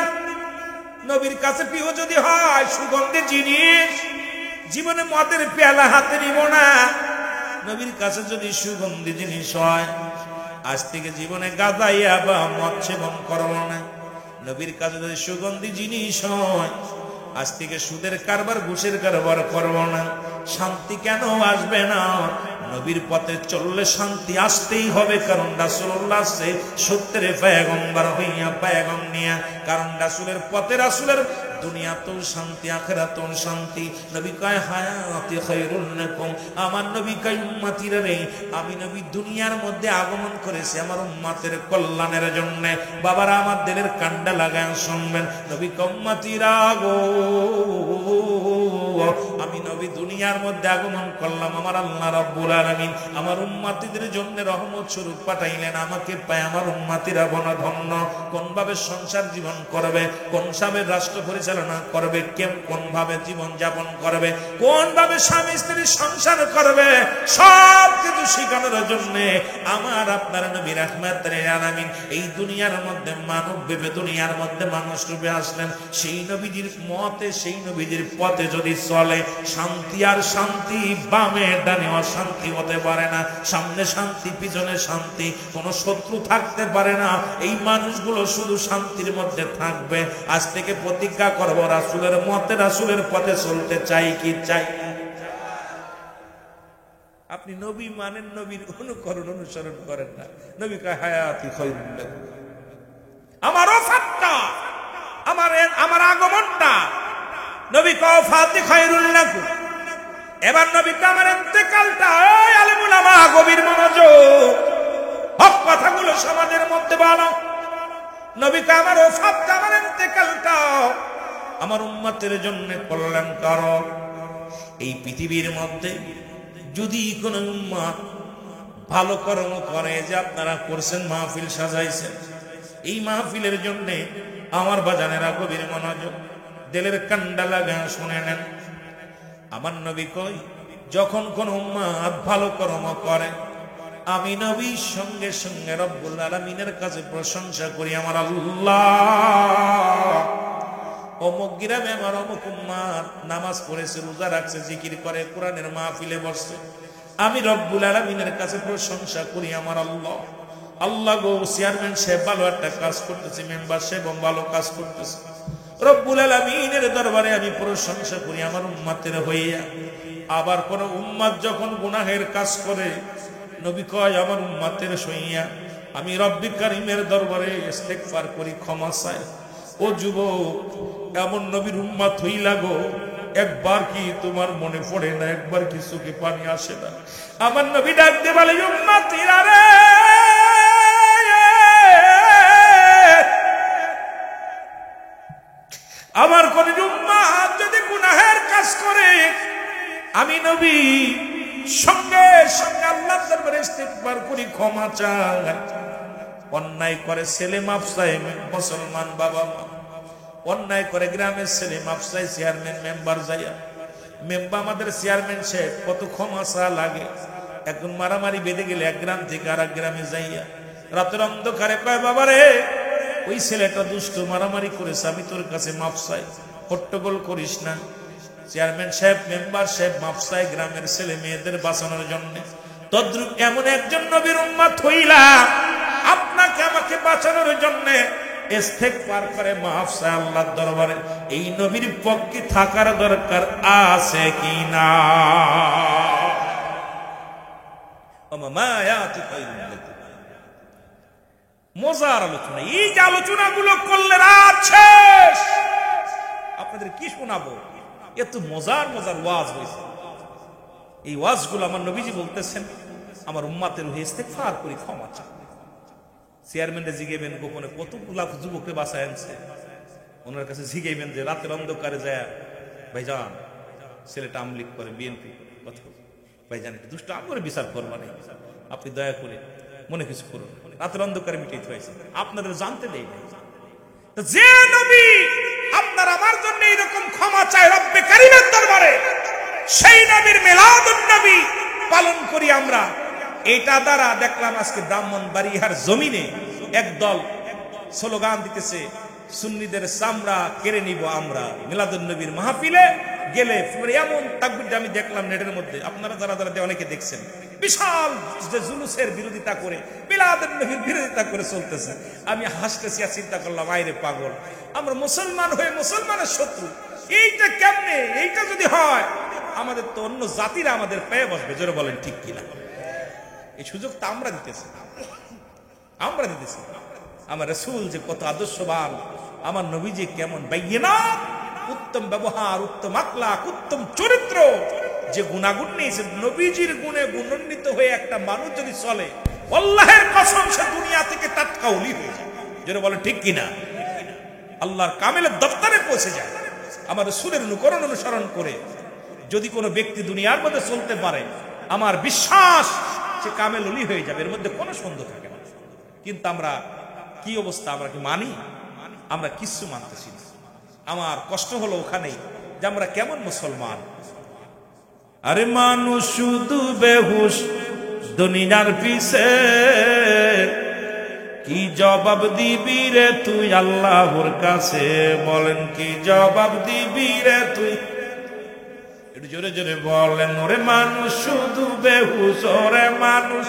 নবীর কাছে প্রিয় যদি হয় সুগন্ধি জিনিস, জীবনে মদের পেয়ালা হাতে নিব না। নবীর কাছে যদি সুগন্ধি জিনিস হয়, আজ থেকে জীবনে গাঁজা, ইয়াবা, মদ সেবন করব না। নবীর কাছে যদি সুগন্ধি জিনিস হয়, আজ থেকে সুদের কারবার, ঘুষের কারবার করব না। শান্তি কেন আসবে না? নবীর পথে চললে শান্তি আসতেই হবে, কারণ রাসূলুল্লাহ আসছে সত্যের পয়গম্বর হইয়া পয়গম নিয়া। কারণ রাসূলের পথে, রাসূলের দুনিয়াতেও শান্তি, আখিরাতেও শান্তি। নবী কয় হায়াতি খায়রুল লাকুম, আমার নবী কয় উম্মতিরা রে, আমি নবী দুনিয়ার মধ্যে আগমন করেছি আমার উম্মতের কল্যাণের জন্য। বাবারা আমার দিলের কান্ডা লাগায় শুনবেন, নবী কয় উম্মতিরা গো, আমি নবী দুনিয়ার মধ্যে আগমন করলাম, আমার আল্লাহ রাব্বুল আলামিন আমার উম্মতিদের জন্য রহমত স্বরূপ পাঠাইলেন। আমাকে পায় আমার উম্মতিরা বনধন্য। কোন ভাবে সংসার জীবন করবে, কোন ভাবে রাষ্ট্র পরিচালনা করবে, কোন ভাবে জীবন যাপন করবে, কোন ভাবে স্বামী স্ত্রী সংসার করবে, সব কিছু শেখানোর জন্য আমার আপনার নবী রাহমাতুল লিল আলামিন এই দুনিয়ার মধ্যে মানব ভেবে দুনিয়ার মধ্যে মানুষ রূপে আসলেন। সেই নবীজির মতে, সেই নবীজির পথে যদি চলে, শান্তি আর শান্তি, বামে ডানে অশান্তি হতে পারে না, সামনে শান্তি পিছনে শান্তি, কোনো শত্রু থাকতে পারে না। এই মানুষগুলো শুধু শান্তির মধ্যে থাকবে। আজ থেকে প্রতিজ্ঞা করব, রাসূলের মতে, রাসূলের পথে চলতে চাই কি চাই? আপনি নবী মানেন, নবীর অনুকরণ অনুসরণ করেন না। নবী কয় হায়াতি খায়রুল লাকুম, আমার ওফাতটা, আমার আগমনটা, নবী কয় ওফাতি খায়রুল লাকুম। এবার নবী কয় আমার ইন্তেকালটা, ওই আলেম উলামা গভীর মনোযোগ, হক কথাগুলো সমাজের মধ্যে বলো। নবী কয় আমার ওফাতটা, আমার ইন্তেকালটা আমার উম্মতের জন্য কল্যাণকারক। এই পৃথিবীর মধ্যে যদি কোন উম্মত ভালো কর্ম করে, যে আপনারা করছেন, মাহফিল সাজাইছেন, এই মাহফিলের জন্য আমার বাজানেরা গভীর মনোযোগ, দিলের কান্ডা লাগা শুনে নেন। আমার নবী কই, যখন কোন উম্মত ভালো কর্ম করে, আমি নবী সঙ্গে সঙ্গে রব্বুল আলামিনের কাছে প্রশংসা করি, আমার আল্লাহ অমুক গ্রামে আমার অমুক উম্মত নামাজ পড়েছে, রোজা রাখছে, জিকির করে, কোরআনের মাহফিলে বসছে, আমি রব্বুল আলামিনের কাছে প্রশংসা করি, আমার আল্লাহ। আল্লাহ গো, চেয়ারম্যান সাহেব ভালো একটা কাজ করতেছে, মেম্বার সাহেব ভালো কাজ করতেছে, রব্বুল আলামিনের দরবারে আমি প্রশংসা করি আমার উম্মতের হইয়া। আবার কোন উম্মত যখন গুনাহের কাজ করে, নবী কয় আমার উম্মতের সইয়া আমি রব্বি কারীমের দরবারে ইস্তেগফার করি, ক্ষমা চাই। ও যুবক, এমন নবীর উম্মত হইলা গো, একবার কি তোমার মনে পড়ে না, একবার কি চোখে পানি আসে না? আমার নবী ডাক দিয়ে বলে, উম্মতিরা রে, আমার কোন উম্মত যদি গুনাহের কাজ করে, আমি নবী সঙ্গে সঙ্গে আল্লাহর দরবারে ইস্তেগফার করি, ক্ষমা চাই। অন্যায় করে ছেলে মাফ চাই, মুসলমান বাবা মা, অন্যায় করে গ্রামের ছেলে মাফ চাই, চেয়ারম্যান মেম্বার যাইয়া, মেম্বার আমাদের চেয়ারম্যান সাহেব কত ক্ষমা চা লাগে। এখন মারামারি বেঁধে গেলে এক গ্রাম থেকে আর এক গ্রামে যাইয়া রাতের অন্ধকারে কয়, বাবা রে, ওই ছেলেটা দুষ্ট, মারামারি করেছে, আমি তোর কাছে মাফ চাই, হট্টগোল করিস না। চেয়ারম্যান সাহেব মেম্বার সাহেব মাফ চাই গ্রামের ছেলে মেয়েদের বাঁচানোর জন্য। তদ্রূপ এমন একজন নবীর উম্মত হইলা, আপনাকে আমাকে বাঁচানোর জন্য ইস্তেগফার করে, মাফ চায় আল্লাহর দরবারে। এই নবীর পক্ষে থাকার দরকার আছে কি না? মজার আলোচনা, এই যে আলোচনাগুলো করলে রাত শেষ। আপনাদের কি শোনাবো, এত মজার মজার ওয়াজ হয়েছে। এই ওয়াজগুলো আমার নবীজি বলতেছেন, আমার উম্মতের হয়ে ইস্তেগফার করি, ক্ষমা চাই। চেয়ারম্যানরা জিগেবেন গোপনে, কতগুলা যুবককে বাঁচায় আনছে, ওনার কাছে জিগেবেন যে রাতের অন্ধকারে যায়, ভাইজান ছেলেটা আমলিক করে, বিএনপি কথা, ভাইজান একটু দুষ্ট, আমার বিচার করবা নেই, আপনি দয়া করে মনে কিছু করুন, রাতের অন্ধকারে মিটাইতে হয়েছে, আপনাদের জানতে দেয় নাই। যে নবী আপনার আমার জন্য এইরকম ক্ষমা চায় রব্বে কারীমের দরবারে, সেই নবীর মিলাদুন নবী পালন করি আমরা। এটা দ্বারা দেখলাম আজকে ব্রাহ্মণবাড়িয়ার জমিনে একদল স্লোগান দিতেছে, সুন্নিদের চামড়া কেড়ে নিব আমরা। মিলাদুন নবীর মাহফিলে গেলে এমন তাকবীর আমি দেখলাম নেটের মধ্যে, আপনারা যারা যারা অনেকে দেখছেন, বিশাল যে জুলুসের বিরোধিতা করে, মিলাদুন নবীর বিরোধিতা করে চলতেছে। আমি হাসতেছি আর চিন্তা করলাম, আইরে পাগল, আমরা মুসলমান হয়ে মুসলমানের শত্রু, এইটা কেমনে? এইটা যদি হয় আমাদের তো অন্য জাতিরা আমাদের পেয়ে বসবে। জোরে বলেন ঠিক কিনা? এই সুযোগ তো আমরা দিতেছি। আমার রাসূল যে কত আদর্শবান, আমার নবী যে কেমন বাইয়িনাত, উত্তম ব্যবহার, উত্তম আখলাক, উত্তম চরিত্র, যে গুণাগুণ নিয়েছে, নবীজির গুণে গুণান্বিত হয়ে একটা মানুষ যদি চলে, আল্লাহর কসম সে দুনিয়া থেকে টাটকা ওলি হয়ে যায়। যারা বলে ঠিক কিনা? আল্লাহর কামেলের দপ্তরে পৌঁছে যায়। আমার রাসূলের অনুকরণ অনুসরণ করে যদি কোনো ব্যক্তি দুনিয়ার মধ্যে চলতে পারে, আমার বিশ্বাস সে কামেল ওলি হয়ে যাবে, এর মধ্যে কোনো সন্দেহ থাকে না। কিন্তু আমরা কি অবস্থা? আমরা কি মানি? আমরা কিচ্ছু মানতেছি না। আমার কষ্ট হলো ওখানেই যে আমরা কেমন মুসলমান। আরে মানুষ শুধু বেহুশ দুনিয়ার পিছে, কি জবাব দিবি রে তুই আল্লাহর কাছে? বলেন কি জবাব দিবি রে তুই? একটু জোরে জোরে বলেন। ওরে মানুষ শুধু বেহুশ, ওরে মানুষ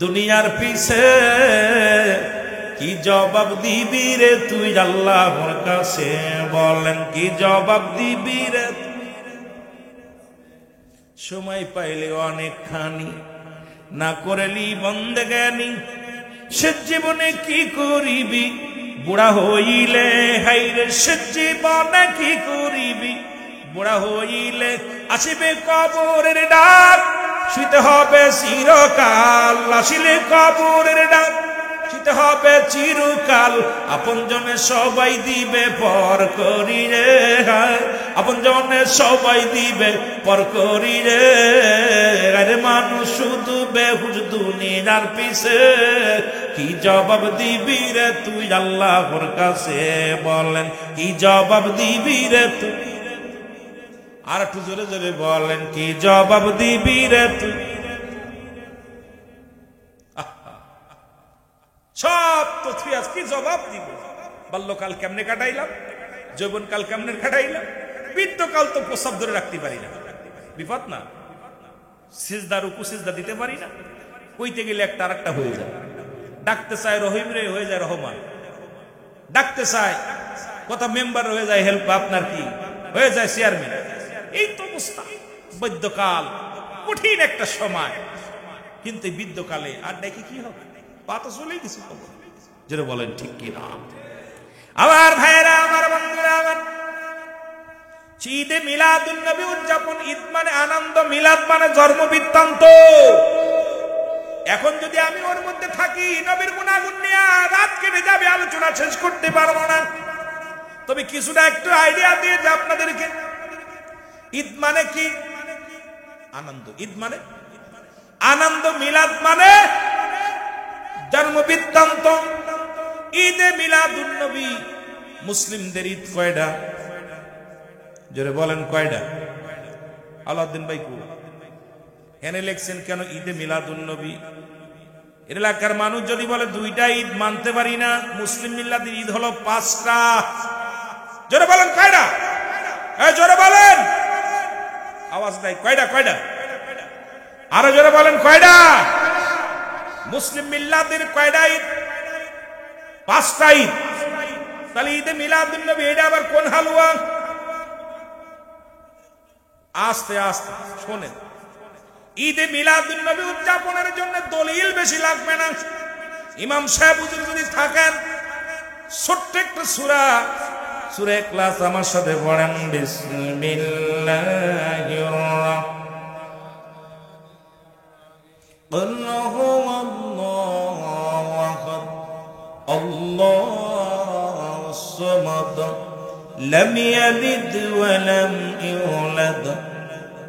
দুনিয়ার পিছে, কি জবাব দিবি রে তুই আল্লাহর কাছে? বলেন কি জবাব দিবি রে? সময় পাইলে অনেকখানি, না করলি বন্দেগানি, সে জীবনে কি করিবি বুড়া হইলে? হাইরে সে জীবনে কি করিবি বুড়া হইলে? আসিবে কবরের ডাক, শুইতে হবে চিরকাল। আসিলে কবরের ডাক, শুইতে হবে চিরকাল। আপন জনে সবাই দিবে পর করি রে, আপন জনে সবাই দিবে পর করি রে। আরে মানুষ শুধু বেহুশ দুনিয়ার পিছে, কি জবাব দিবি রে তুই আল্লাহর কাছে? বলেন কি জবাব দিবি রে তুই? আর একটু জোরে জোরে বলেন কি জবাব দিবি রে তুই? সব তো তুই আজ কি জবাব দিব? বাল্যকাল কেমনে কাটাইলাম, যৌবনকাল কেমনে কাটাইলাম, বৃদ্ধকাল তো প্রস্রাব ধরে রাখতে পারি না, বিপদ না? সিজদা রুকু সিজদা দিতে পারি না, কইতে গেলে একটা আর একটা হয়ে যায়। ডাকতে চায় রহিম রে, হয়ে যায় রহমান। ডাকতে চায় কথা মেম্বার, হয়ে যায় হেল্প, আপনার কি হয়ে যায় চেয়ারম্যান। এই তো অবস্থা। বৈদ্যকাল কঠিন একটা সময়, কিন্তু এই বৃদ্ধকালে আর দেখি কি হবে? পাতা চলেই গেছে। যেটা বলেন ঠিক কি না? আমার ভাইয়েরা, আমার বন্ধুরা, আমার ঈদে মিলাদুন নবী উদযাপন। ঈদ মানে আনন্দ, মিলাদ মানে জন্ম বৃত্তান্ত। এখন যদি আমি ওর মধ্যে থাকি, নবীর গুণাগুণ নিয়ে রাত কেটে যাবে, আলোচনা শেষ করতে পারবো না। তবে কিছুটা একটু আইডিয়া দিয়ে যে আপনাদেরকে, ঈদ মানে কি? আনন্দ। ঈদ মানে আনন্দ, মিলাদ মানে জন্ম বৃত্তান্ত। ঈদে মিলাদুন নবী মুসলিমদের ঈদ কয়টা? জোরে বলেন কয়টা? আলাউদ্দিন ভাই কো এনে লেখছেন কেন ঈদে মিলাদুন নবী? এলাকার মানুষ যদি বলে দুইটা ঈদ মানতে পারি না, মুসলিম মিল্লাতের ঈদ হলো 5টা। জোরে বলেন কয়টা? জোরে বলেন, আওয়াজ নাই। কয়টা? কয়টা? আরো জোরে বলেন কয়টা? মুসলিম মিল্লাতের কয়টা ঈদ? 5টা ঈদ। তাহলে ঈদে মিলাদুন নবী এটা আবার কোন হালুয়া? আস্তে আস্তে শোনেন। ঈদে মিলাদুন নবী উদযাপনের জন্য দলিল বেশি লাগবে না। ইমাম সাহেব হুজুর যদি থাকেন, ছোট্ট একটা সূরা, সূরা ইখলাস আমার সাথে পড়েন। বিসমিল্লাহির আল্লাহুস সামাদ লাম ইয়ালিদ ওয়া লাম ইউলাদ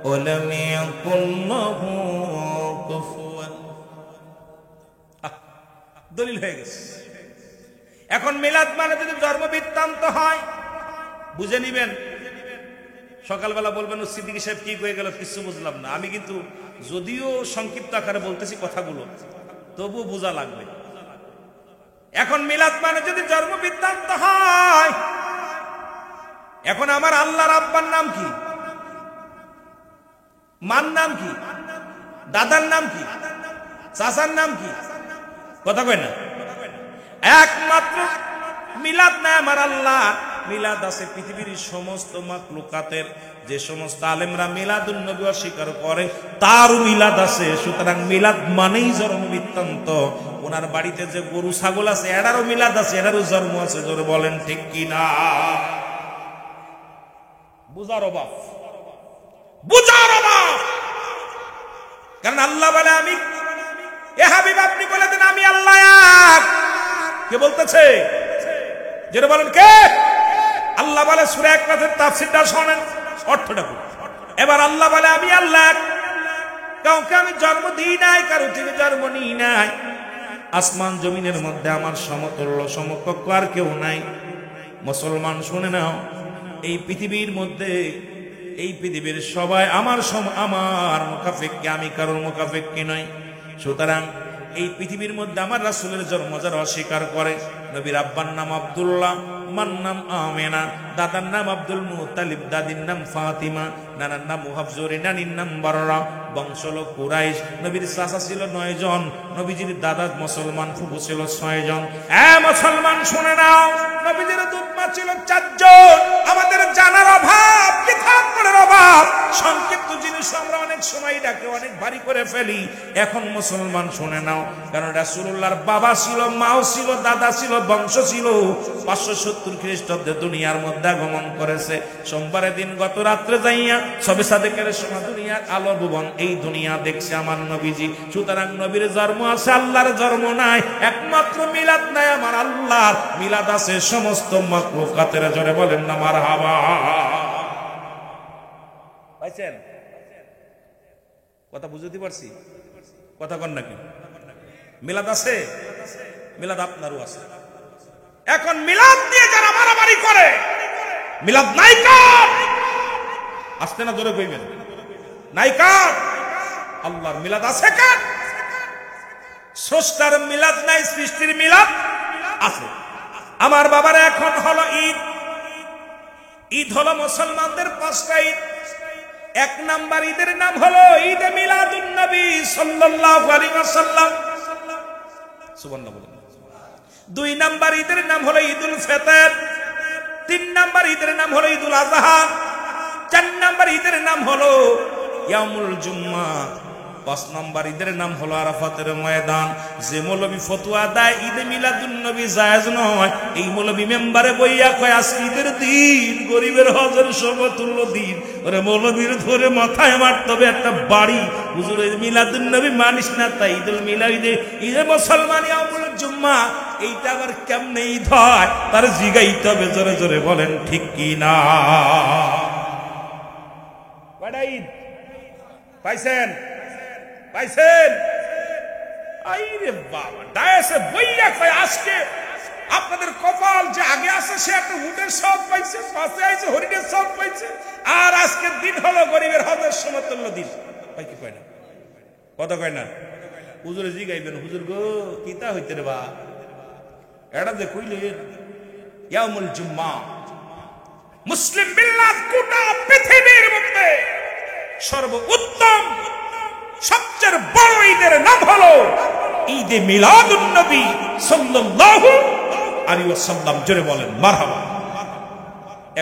ওয়া লাম ইয়াকুল লাহু কুফুয়ান। দলিল হয়ে গেছে। এখন মিলাদ মানে যদি জন্ম বৃত্তান্ত হয়, বুঝে নিবেন। সকালবেলা বলবেন ও সিদ্দিকী সাহেব কি হয়ে গেল, কিছু বুঝলাম না। আমি কিন্তু যদিও সংক্ষিপ্ত আকারে বলতেছি কথাগুলো, তবুও বোঝা লাগবে। এখন মিলাদ মানে যদি জন্ম বৃত্তান্ত হয়, এখন আমার আল্লাহর আব্বার নাম কি? মার নাম কি? দাদার নাম কি? চাচার নাম কি? কথা কয় না? একমাত্র মিলাদ নাই আমার আল্লাহ মিলাদ আছে পৃথিবীর সমস্ত মাখলুকাতের। যে সমস্ত আলেমরা মিলাদুন নবী অস্বীকার করে তারও মিলাদ আছে। সুতরাং মিলাদ মানেই জন্ম বৃত্তান্ত। ওনার বাড়িতে যে গরু ছাগল আছে এটারও মিলাদ আছে, এটারও জন্ম আছে। জোরে বলেন ঠিক কিনা? বুঝার অভাব, বুঝার অভাব। কারণ আল্লাহ বলে আমি, এ হাবিব আপনি বলে দেন আমি আল্লাহ এক। কে বলতেছে? যেটা বলেন কে? আল্লাহ বলে সূরা ইখলাসের তাফসীরটা শোনেন, অর্থটা কি? এবার আল্লাহ বলে আমি আল্লাহ এক, কাউকে আমি জন্ম দিই নাই, কারো থেকে জন্ম নিই নাই। আসমান জমিনের মধ্যে আমার সমতুল্য সমকক্ষ আর কেউ নাই। মুসলমান শুনে নাও, এই পৃথিবীর মধ্যে, এই পৃথিবীর সবাই আমার মুকাফিক্কি, আমি কারোর মুকাফিক্কি নই। সুতরাং এই পৃথিবীর মধ্যে আমার রাসূলের জন্ম যারা অস্বীকার করে, নবীর আব্বার নাম আব্দুল্লাহ, মার নাম আমেনা, দাদার নাম আব্দুল মুত্তালিব, দাদির নাম ফাতিমা, নানার নাম মুহাফজুরি, নানির নাম বাররা, বংশ হলো কুরাইশ। নবীর চাচা ছিল 9 জন, নবীজির দাদা মুসলমান, ফুফু ছিল 6 জন। মুসলমান শুনে নাও, নবীজির দুধমা ছিল 4 জন। আমাদের জানার অভাব, কিতাব পড়ার অভাব, সংক্ষিপ্ত জিনিস আমরা অনেক সময় ডাকে অনেক ভারী করে ফেলি। এখন মুসলমান শুনে নাও, কারণ রাসূলুল্লাহর বাবা ছিল, মাও ছিল, দাদা ছিল, বংশ ছিল। 570 খ্রিস্টাব্দে দুনিয়ার মধ্যে আগমন করেছে। সোমবারের দিন গত রাত্রে যাইয়া সবে সাদেকের সময় দুনিয়ার আলো ভুবন এই দুনিয়া দেখছে আমার নবীজি। সুতরাং নবীর জন্ম আছে, আল্লাহর জন্ম নাই। একমাত্র মিলাদ নাই আমার আল্লাহর, মিলাদ আছে সমস্ত মাখলুকাতের। জোরে বলেন না মারহাবা। পাইছেন কথা? বুঝতে পারছি কথা কন নাকি? মিলাদ আছে, মিলাদ আপনারও আছে। এখন মিলাদ দিয়ে যারা মারামারি করে, মিলাদ নাই কার? আসতে না জোরে কইবেন, নাই কার? আল্লাহর মিলাদ আছে কার? স্রষ্টার মিলাদ নাই, সৃষ্টির মিলাদ আছে। আমার বাবার এখন হলো ঈদ। ঈদ হলো মুসলমানদের 5টা ঈদ। 1 নাম্বার ঈদের নাম হলো ঈদে মিলাদুন নবী সাল্লাল্লাহু আলাইহি ওয়াসাল্লাম, সুবহানাল্লাহ বলেন। 2 নাম্বার ঈদের নাম হলো ঈদুল ফিতর। 3 নাম্বার ঈদের নাম হলো ঈদুল আযহা। 4 নাম্বার ঈদের নাম হলো ইয়াউমুল জুম্মা। 5 নাম্বার ঈদের নাম হলো আরাফাতের ময়দান। যে মৌলবী ফতোয়া দেয় ঈদে মিলাদুন নবী জায়েজ নয়, এই মৌলবী মেম্বারে বইয়া কয় আজকে ঈদের দিন, গরিবের হজের সমতুল্য দিন। ওরে মৌলবীর ধরে মাথায় মারতে হবে একটা বাড়ি। হুজুর মিলাদুন নবী মানিস না, তাই ঈদুল মিলাদে ঈদে মুসলমান ইয়াউমুল জুম্মা, এইটা আবার কেমনে ঈদ হয় তার জিগাইতে হবে। জোরে জোরে বলেন ঠিক কি না? কয়টা ঈদ পাইছেন? পাইছেন? আইরে বাবা, ডায়াসে বইয়া কয় আজকে আপনাদের কপাল যে আগে আছে সে একটা উটের সব পাইছে, পাশে আইছে হরিণের সব পাইছে, আর আজকের দিন হলো গরিবের হজের সমতুল্য দিন। ভাই কি কয় না? কথা কয় না? হুজুরে জিগাইবেন, হুজুর গো কিতা হইতে রে বা? এটা যে কইলেন ইয়াউমুল জুম্মা, মুসলিম মিল্লাত গোটা পৃথিবীর মধ্যে সর্বোত্তম সবচেয়ে বড় ঈদের নাম হলো ঈদে মিলাদুন নবী সাল্লাল্লাহু আলাইহি ওয়াসাল্লাম। জোরে বলেন মারহাবা।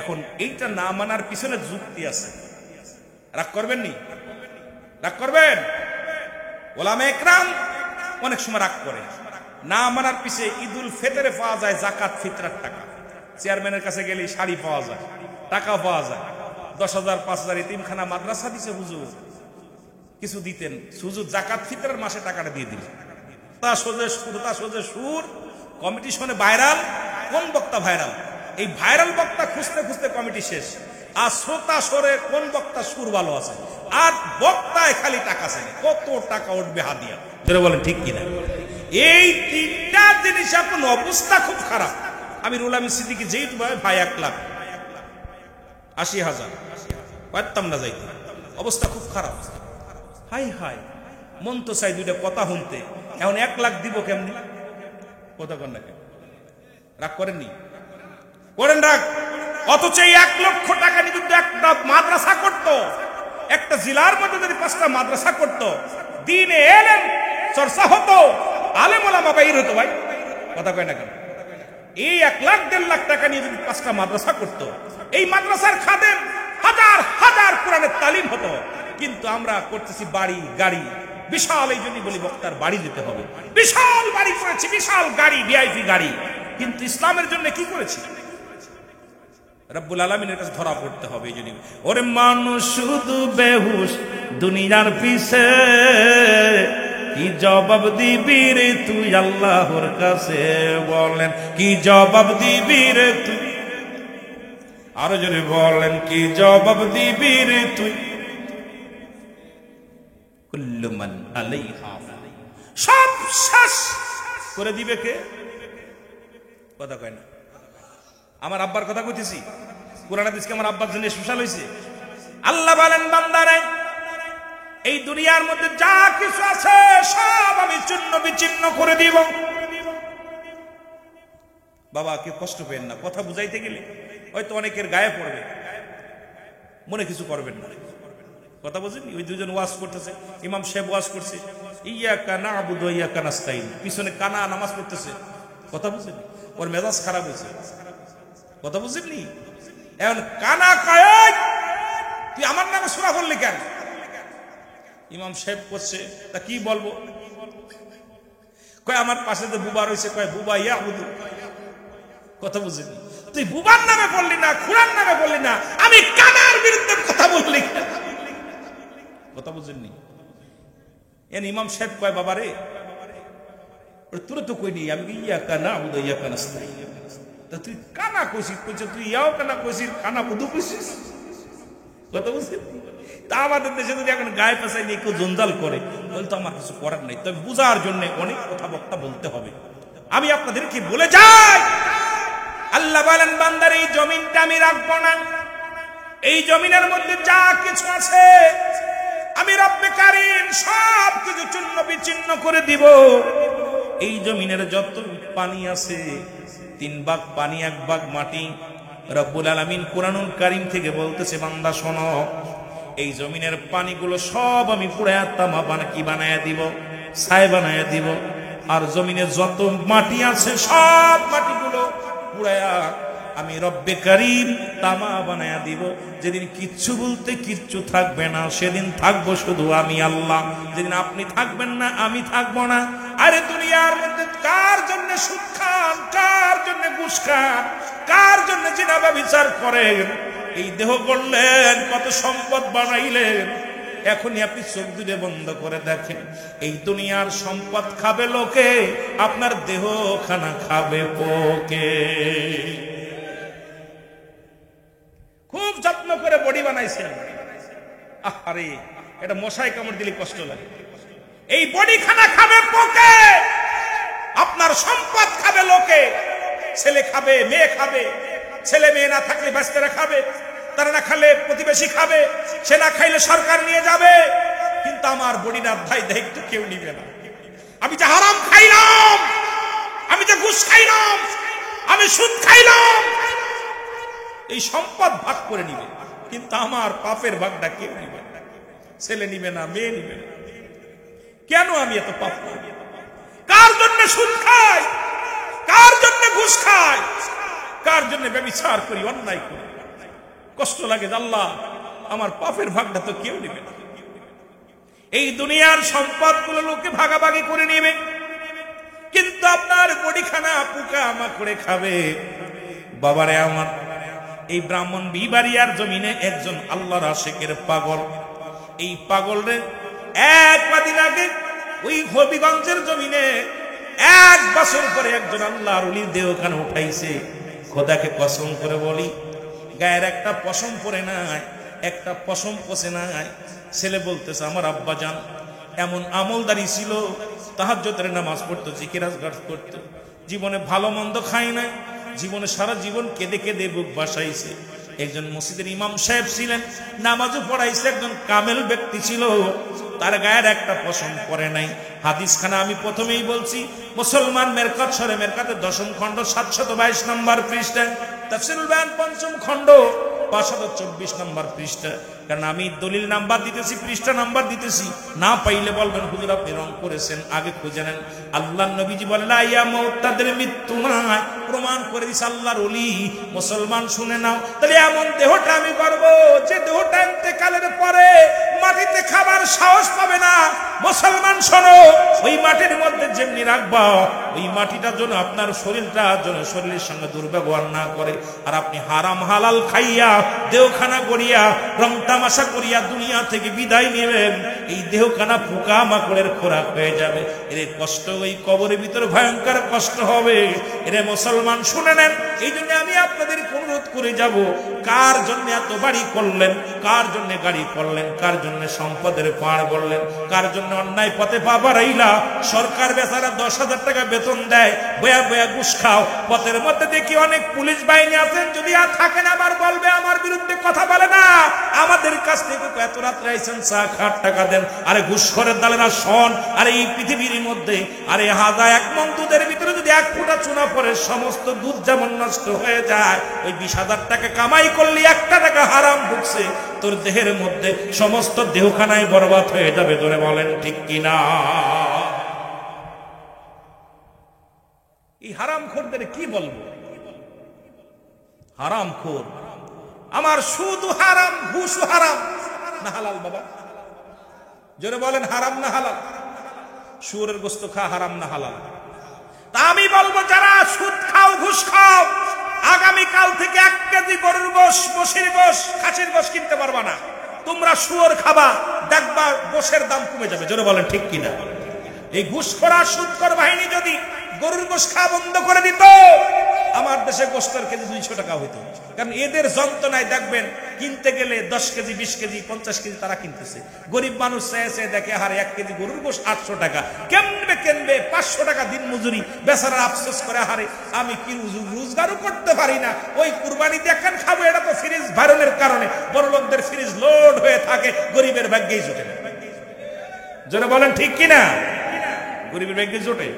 এখন এইটা না মানার পিছনে যুক্তি আছে। রাগ করবেন নি? রাগ করবেন? ওলামা ইকরাম অনেক সময় রাগ করে। না মানার পিছে ঈদুল ফিতরে পাওয়া যায় যাকাত ফিতরার টাকা। চেয়ারম্যানের কাছে গেলে শাড়ি পাওয়া যায়, টাকা পাওয়া যায়। 10,000 5,000 এতিমখানা মাদ্রাসা দিছে হুজুর, কিছু দিতেন। হুজুর যাকাত ফিতরের মাসে টাকাটা দিয়ে দিলেন। তা সোজে সুর কমিটিশনে ভাইরাল। কোন বক্তা ভাইরাল? এই ভাইরাল বক্তা খুঁজতে খুঁজতে কমিটি শেষ। আর শ্রোতা সরে কোন বক্তা সুর ভালো আছে, আর বক্তায় খালি টাকা চাই। কত টাকা উঠবে হাদিয়া? যেটা বলেন ঠিক কিনা? এই 3টা জিনিস এখন অবস্থা খুব খারাপ। আমি রুলামি সিদ্দিকী যেই ভাই 1 লাখ 80,000 পারতাম না যাইতে, অবস্থা খুব খারাপ। হাই হাই, মন তো চাই 2টা কথা শুনতে। এখন 1 লাখ দিব কেমনি? কথা কন না কেন? রাগ করেননি? করেন রাগ? অথচ 1 লক্ষ টাকা নিয়ে যদি একটা মাদ্রাসা করতো, একটা জেলার মধ্যে যদি 5টা মাদ্রাসা করতো, দিনে এলেম চর্চা হতো, আলেম ওলামা বাইর হতো। ভাই কথা কয় না কেন? এই 1 লাখ 1.5 লাখ টাকা নিয়ে যদি 5টা মাদ্রাসা করতো, এই মাদ্রাসার খাদেম হাজার হাজার কোরআনের তালিম হতো। কিন্তু আমরা করতেছি বাড়ি গাড়ি, বিশাল, এই জন্যই বলি বক্তার বাড়ি দিতে হবে। বিশাল বাড়ি করেছি, বিশাল গাড়ি, ভিআইপি গাড়ি, কিন্তু ইসলামের জন্য কি করেছি? রব্বুল আলামিনের কাছে ধরা পড়তে হবে। এই জন্য ওরে মানুষ শুধু বেহুশ দুনিয়ার পিছে, কি জবাব দিবি রে তুই আল্লাহর কাছে? বলেন কি জবাব দিবি রে তুই? আরো জোরে বলেন কি জবাব দিবি রে তুই? কুল্লু মান আলাইহা, সব শেষ করে দিবে কে? কথা কয় না। আমার আব্বার কথা কইতেছি, কোরআন হাদিসকে আমার আব্বার জন্য স্পেশাল হইছে। আল্লাহ বলেন বান্দারে, এই দুনিয়ার মধ্যে যা কিছু আছে সব আমি চূর্ণ বিচ্ছিন্ন করে দিব। বাবা কে কষ্ট পেন না, কথা বুঝাইতে গেলে হয়তো অনেকের গায়ে পড়বে, মনে কিছু করবেন না। কথা বুঝেননি? ওই দুজন ওয়াজ করতেছে, ইমাম সাহেব ওয়াজ করছে, ইয়াকা না'বুদু ওয়া ইয়াকা নাস্তাইন, পিছনে কানা নামাজ পড়তেছে। কথা বুঝেননি? ওর মেজাজ খারাপ হয়েছে। কথা বুঝেননি? এখন কানা কয় তুই আমার নামে সূরা পড়লি কেন? ইমাম সাহেব করছে, তা কি বলবো? কয় আমার পাশে যে বুবা রয়েছে, কয় বুবা ইয়াবুদু। কথা বুঝেননি? তুই বুবার নামে বললি না, খুরার নামে বললি না, আমি কানার বিরুদ্ধে কথা বললি কেন? কথা বুঝেননি? এন ইমাম সাহেব কয় বাবা রে, তোরা তো কইনি আমি ইয়াকা না'বুদু ওয়া ইয়াকা নাস্তাইন, তা তুই কানা কইছিস, কইছ তুই ইয়াও কানা কইছিস, কানা বুধু কইছিস। কথা বুঝছেন? তা আমাদের দেশে যদি এখন গায়ে পেঁচাই নিয়ে কেউ জঞ্জাল করে, তাহলে তো আমার কিছু করার নেই। তবে বুঝার জন্য অনেক কথা বক্তা বলতে হবে। আমি আপনাদেরকে বলে যাই, আল্লাহ বলেন বান্দার এই জমিনটা আমি রাখবো না, এই জমিনের মধ্যে যা কিছু আছে আমি রব্বে কারীম সব কিছু চূর্ণ বিচ্ছিন্ন করে দিব। এই জমিনের যত পানি আছে, 3 ভাগ পানি 1 ভাগ মাটি। রব্বুল আলামিন কুরআনুল কারীম থেকে বলতেছে, বান্দা শোনো, এই জমিনের পানিগুলো সব আমি পুরায়া তামা বানায়া দিব, ছাই বানায়া দিব। আর জমিনে যত মাটি আছে সব মাটিগুলো পুরায়া আমি রব্বে কারীম তামা বানায়া দিব। যেদিন কিচ্ছু বলতে কিচ্ছু থাকবে না, সেদিন থাকবো শুধু আমি আল্লাহ। যেদিন আপনি থাকবেন না, আমি থাকবো না। আরে দুনিয়ার মধ্যে কার জন্য সুদ খান, কার জন্য ঘুষ খান, কার জন্য জিনা বিচার করেন? এই দেহ করলেন, কত সম্পদ বানাইলেন, এখনই আপনি চোখ দুটো বন্ধ করে দেখেন, এই দুনিয়ার সম্পদ খাবে লোকে, আপনার দেহ খানা খাবে পোকে। খুব যত্ন করে বডি বানাইছেন, আরে এটা মশায় কামড় দিলে কষ্ট লাগে। এই বডি খানা খাবে পোকে, আপনার সম্পদ খাবে লোকে। ছেলে খাবে, মেয়ে খাবে, ছেলে মেয়ে না থাকলে বাচ্চারা খাবে, তারা না খালে প্রতিবেশী খাবে, সে না খাইলে সরকার নিয়ে যাবে। কিন্তু আমার বডিটার দায়িত্ব কেউ নিবে না। আমি যে হারাম খাইলাম, আমি যে ঘুষ খাইলাম, আমি সুদ খাইলাম, এই সম্পদ ভাগ করে নিবে, কিন্তু আমার পাপের ভাগটা কেউ নিবে না। ছেলে নিবে না, মেয়ে নিবে না। কেন আমি এত পাপ করি? কার জন্য সুদ খাই, কার জন্য ঘুষ খাই, কার জন্য ব্যভিচার করি, অন্যায় করি? কষ্ট লাগে, আল্লাহ আমার পাপের ভাগটা তো কেউ নিবে না। এই দুনিয়ার সম্পদগুলো লোকে ভাগাভাগি করে নেবে, কিন্তু আপনার বডিখানা পোকা মাকড়ে খাবে। বাবারে আমার, এই ব্রাহ্মণ বিবাড়িয়ার জমিনে একজন আল্লাহর আশিকের পাগল, এই পাগলরে 1 দিন আগে ওই হবিগঞ্জের জমিনে 1 বছর পরে একজন আল্লাহর ওলির দেহখানা উঠাইছে। খোদাকে কসম করে বলি, গায়ের একটা পশম পরে নাই, একটা পশম পচে নাই। ছেলে বলতেছে, আমার আব্বা জান এমন আমলদারি ছিল, তাহাজ্জুদের নামাজ পড়তো, জিকিরাজগার করতো, জীবনে ভালো মন্দ খায় নাই, জীবনে সারা জীবন কেঁদে কেঁদে বুক বাসাইছে। একজন মসজিদের ইমাম সাহেব ছিলেন, নামাজও পড়াইছে, একজন কামেল ব্যক্তি ছিল, তার গায়ের একটা পশম পরে নাই। হাদিসখানা আমি প্রথমেই বলছি, মুসলমান মেরকাত শরে মেরকাতের 10ম খণ্ড 722 নম্বর পৃষ্ঠা, তাফসীরুল বায়ান 5ম খণ্ড 524 নম্বর পৃষ্ঠা। কারণ আমি দলিল নাম্বার দিতেছি, পৃষ্ঠা নাম্বার দিতেছি, না পাইলে বলবেন হুজুর আপনি রং করেছেন, আগে খুঁজে নেন। আল্লাহর নবীজি বলেন ইয়া মউত, তাদের মৃত্যু নয়, প্রমাণ করে দিছে আল্লাহর ওলি। মুসলমান শুনে নাও, তাহলে এমন দেহটা আমি করব যে দেহটা ইন্তেকালের পরে মাটিতে খাবার সাহস পাবে না। মুসলমান শোনো, ওই মাটির মধ্যে যেমনি রাখবা, ওই মাটিটা যেন আপনার শরীরটা যেন শরীরের সঙ্গে দুর্ব্যবহার না করে। আর আপনি হারাম হালাল খাইয়া দেহখানা করিয়া রং তামাশা করিয়া দুনিয়া থেকে বিদায় নেবেন, এই দেহখানা পোকা মাকড়ের খোরাক হয়ে যাবে। এর কষ্ট ওই কবরের ভিতরে ভয়ঙ্কর কষ্ট হবে। এরে মুসলমান শুনে নেন, এই জন্য আমি আপনাদের অনুরোধ করে যাব, কার জন্য এত বাড়ি করলেন, কার জন্য গাড়ি করলেন, কার জন্য সম্পদের পাড় করলেন, কার জন্য অন্যায় পথে পা বাড়াইলা। সরকার বেচারা 10,000 টাকা বেতন দেয়, বয়া বয়া ঘুষ খাও। পথের মধ্যে দেখি অনেক পুলিশ বাহিনী আছেন, যদি আর থাকেন আবার বলবে আমার বিরুদ্ধে কথা বলে না। আমাদের কাছ থেকে এত রাত্রে আইছেন, চা খাট টাকা দেন। আরে ঘুষখোরের দালেরা শোন, আরে এই পৃথিবীর মধ্যে আরে হাজার 1 মণ দুধের ভিতরে যদি 1 ফোঁটা চুনা পড়ে সমস্ত দুধ যেমন নষ্ট হয়ে যায়, ওই 20,000 টাকা কামাই করলে 1 টাকা হারাম ঢুকছে তোর দেহের মধ্যে, সমস্ত দেহখানায় বরবাদ হয়ে যাবে। ধরে বলেন ঠিক কিনা? এই হারামখোরদের কি বলবো? হারামখোর, আমার শুধু হারাম, ঘুষও হারাম না হালাল? বাবা জোরে বলেন, হারাম না হালাল? সুরের গোস্ত খা হারাম না হালাল? তা আমি বলবো, যারা সুদ খাও, ঘুষ খাও, আগামীকাল থেকে 1 কেজি গরুর গোশ, বসির গোশ, খাসির গোশ কিনতে পারবা না। তোমরা শুয়োর খাবা, দেখবা গোশের দাম কমে যাবে। জোরে বলেন ঠিক কিনা? এই ঘুষখোর সুদখোর বাহিনী যদি গরুর গোশ খাওয়া বন্ধ করে দিত, আমার দেশে গোশতের কেজি 200 টাকা হইতো। কারণ এদের যন্ত্রণায় দেখবেন কিনতে গেলে 10 কেজি, 20 কেজি, 50 কেজি তারা কিনতেছে। গরিব মানুষ চেয়ে দেখে হারে 1 কেজি গরুর গোশ 800 টাকা, কেমনে কিনবে? 500 টাকা দিন মজুরি। বেচারা আফসোস করে, হারে আমি কি রোজগারও করতে পারি না, ওই কুরবানি দেখেন খাবো, এটা তো ফ্রিজ ভারণের কারণে বড় লোকদের ফ্রিজ লোড হয়ে থাকে, গরিবের ভাগ্যেই জোটে না। জোরে বলেন ঠিক কিনা? গরিবের ভাগ্যে জোটে।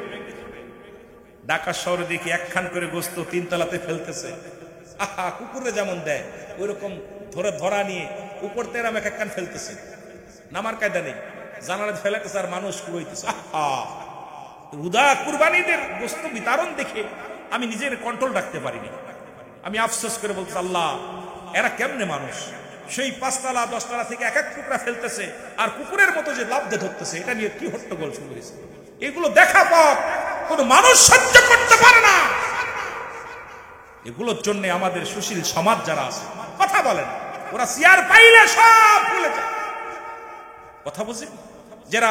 ঢাকা শহরে দেখি 1 খান করে গোস্ত 3 তলাতে ফেলতেছে। আহা, কুকুরে যেমন দেয় ওই রকম ধরে ধরা নিয়ে উপর তেরাম 1 খান ফেলতেছে। নামার কায়দা নেই, জানালা ফেলাতেছে আর মানুষ কুড়াইতেছে। আহা, রুদা কুরবানিদের গোস্ত বিতরণ দেখে আমি নিজের কন্ট্রোল রাখতে পারিনি। আমি আফসোস করে বলছি, আল্লাহ এরা কেমনে মানুষ? সেই 5 তলা 10 তলা থেকে 1 টুকরা ফেলতেছে আর কুকুরের মতো যে লাভ দিয়ে ধরতেছে, এটা নিয়ে কি হট্টগোল শুরু হয়েছে। এগুলো দেখা পর কোন মানুষ সহ্য করতে পারে না। এগুলোর জন্য আমাদের সুশীল সমাজ যারা আছে কথা বলেন, ওরা চেয়ার পাইলে সব ভুলে যায়। কথা বুঝেন? যারা